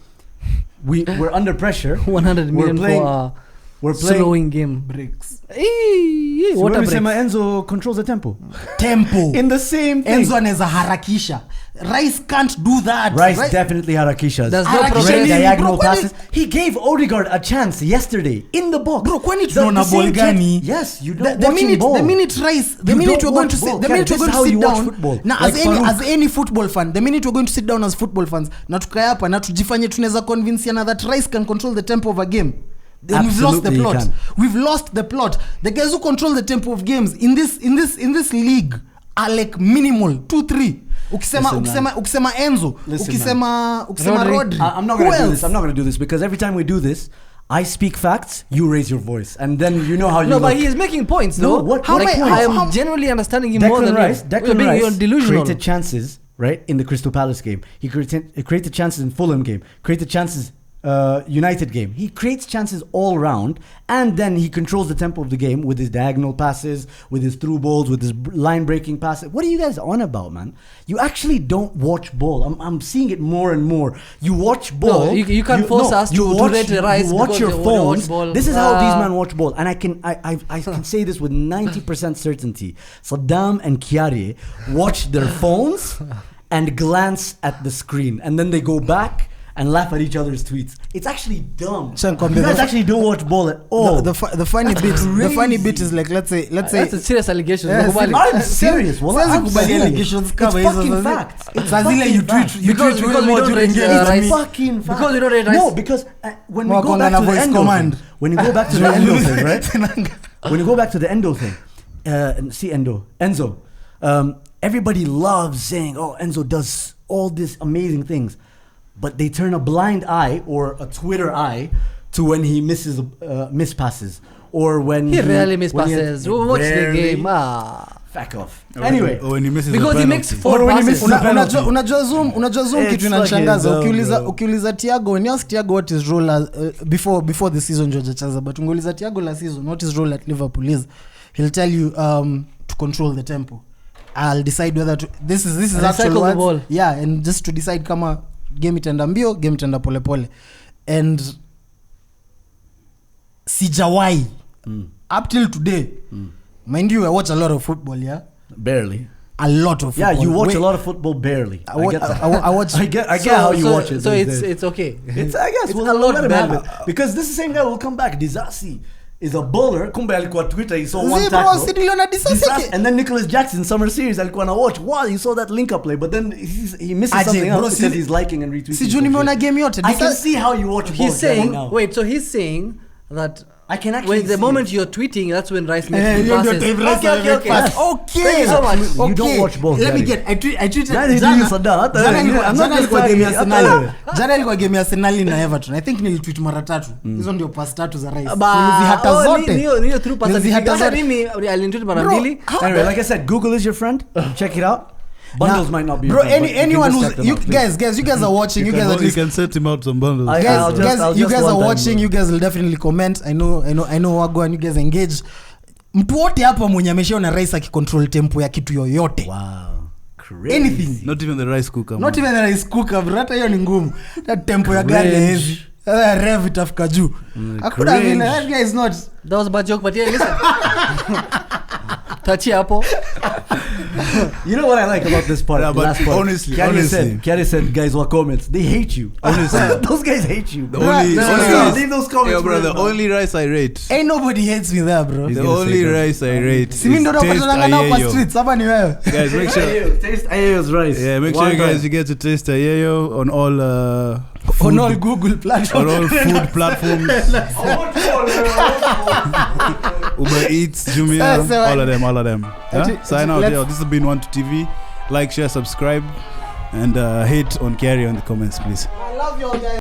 we're under pressure. 100 We're million playing- for We're playing slowing game. Breaks. So What when a we say break. Enzo controls the tempo Tempo. in the same thing. Enzo anaweza harakisha. Rice can't do that. Rice definitely harakishas. There's no Harakisha progress. nini? Diagonal Bro, kwani- passes. He gave Odegaard a chance yesterday in the box. Bro, kwani The tunaona same ball gani? Yes, you The, don't the watching minute ball. the minute Rice the You minute don't we're going to watch sit ball. the Karen, minute we're this going is to how sit you watch down football. na Like as any football fan the minute we're going to sit down as football fans na tukae hapa na tujifanye tunaweza convince that Rice can control the tempo of a game. Then we've lost the Absolutely he plot. can. We've lost the plot. The guys who control the tempo of games in this league are like minimal 2-3. Ukisema Enzo, Listen, ukisema Rodri. Rodri. I'm not Who going to do else? this. I'm not going to do this because every time we do this, I speak facts, you raise your voice, and then you know how you No, look. but he is making points, No, though. what- How Like, many- I am how- genuinely understanding him more Declan than Rice, you. Declan You're Rice delusional. created chances, right, in the Crystal Palace game. He created chances in Fulham game, created chances United game. He creates chances all round, and then he controls the tempo of the game with his diagonal passes, with his through balls, with his line breaking passes. What are you guys on about, man? You actually don't watch ball. I'm seeing it more and more. You watch ball. No, you can't force us to rate the Rice You watch because your they wanna watch phones. ball. This is how these Ah. men watch ball, and I can say this with 90% certainty. Saddam and Kiari watch their phones and glance at the screen, and then they go back and laugh at each other's tweets. It's actually dumb. Sean, You guys actually don't watch ball at all. The funny bit is like let's say That's a serious allegation. Yes, Nakubali. I'm serious. Well, Siwezi I'm kubali serious. allegations It's kama hizo fucking sasa. facts. It's Saa zile fucking you facts. tweet Because we don't rate, It's Rice. fucking facts. Because we don't rate Rice. No, because when we go Wakonga back na to the voice Endo command. thing, when you go back to the Endo thing, right? When you go back to the Endo thing, see Enzo, everybody loves saying, "Oh, Enzo does all these amazing things," but they turn a blind eye or a Twitter eye to when he misses mispasses or when He rarely when mispasses. Watch the rarely- game. Fuck off. Or Anyway, when he misses Because a he penalty. makes 4 Or when he passes. misses a penalty. unajua zoom It's kitu inanishangaza fucking dumb, bro. ukiuliza Thiago when you ask Thiago what his role as, before the season George Chaza, but ungeuliza Thiago last season what his role at Liverpool is, he'll tell you to control the tempo. I'll decide whether to this is Recycle actual the words. ball. Yeah, and just to decide kama game itaenda mbio, game itaenda pole pole. And sijawai up till today. Mind you, I watch a lot of football, yeah. barely. A lot of Yeah, football. you watch Wait, a lot of football barely. I watch. I watch. I get how you watch it. So these it's days. it's okay. It's I guess It's we'll a lot let him have better. it. Because this is the same guy will come back. Disasi is a bowler. Kumbe alikuwa Twitter, he saw one Zee, bro, tackle. si niliona Disasi Disasi, yake. and then Nicholas Jackson summer series alikuwa na watch. Wow, you saw that link up play, but then he misses Aje, something bro, else si- because he's liking and retweeting. Sijui some nimeona shit. game yote. I can Disasi- see how you watch ball. He's saying, now. wait, so he's saying that I can actually when the see moment it. you're tweeting, that's when Rice makes Eh, good you don't passes. take Rice Okay. Yes. Okay. Thank you so much. You don't watch ball, Let me Gary. get. I tweeted. Neither do you, Saddam. Hata Jana wewe. ilikuwa- I'm not jana just ilikuwa game ya talking- Arsenal. Jana ilikuwa game ya Arsenal na Everton. I think nilitweet mara 3. Hizo ndio pass 3 za Rice. Nilizihata zote. Niyo through pass. Nilizihata Hata zote. mimi alinitweet mara Bro, mbili. how- Anyway, like I said, Google is your friend. Check it out. Bundles Nah, might not be. your bro. friend, but you can Anyone just who's check them you out, please. guys, you guys are watching. You guys at you least can set him out some bundles. I- guys, I'll you just guys one are time, watching. bro. You guys will definitely comment. I know wago and you guys engage. Mtu wote hapa mwenye ameshaona Rice akicontrol tempo ya kitu yoyote. Wow. Crazy. Anything. Not even the rice cooker. Not man. even the rice cooker, bro. Hata hiyo ni ngumu. That tempo ya gari Cringe. hizi. Rev itafika juu. Hakuna cringe. vile. That guy is not. That was a bad joke, but yeah, listen. Touchy hapo. You know what I like about this part? Yeah, the but last part. honestly- Kiari said, guys, what comments? They hate you. Honestly, those guys hate you. The only, No, only no, rice- leave those comments. Yeah, bro, for the them, man. only rice I rate. Ain't nobody hates me there, bro. He's The gonna say only that. rice I rate. Si mimi ndo is taste napatana nao kwa ayeyo. streets, hapa ni wewe. Guys, make sure. Taste Ayeo's rice. Yeah, make sure you guys you get to taste ayeyo on all On all Google on platforms. all food platforms. Uber Eats, Jumia, So, all of them. Huh? Sign out. let's- Yo, this has been One to TV. Like, share, subscribe, and hate on Carry on the comments, please. I love you all guys.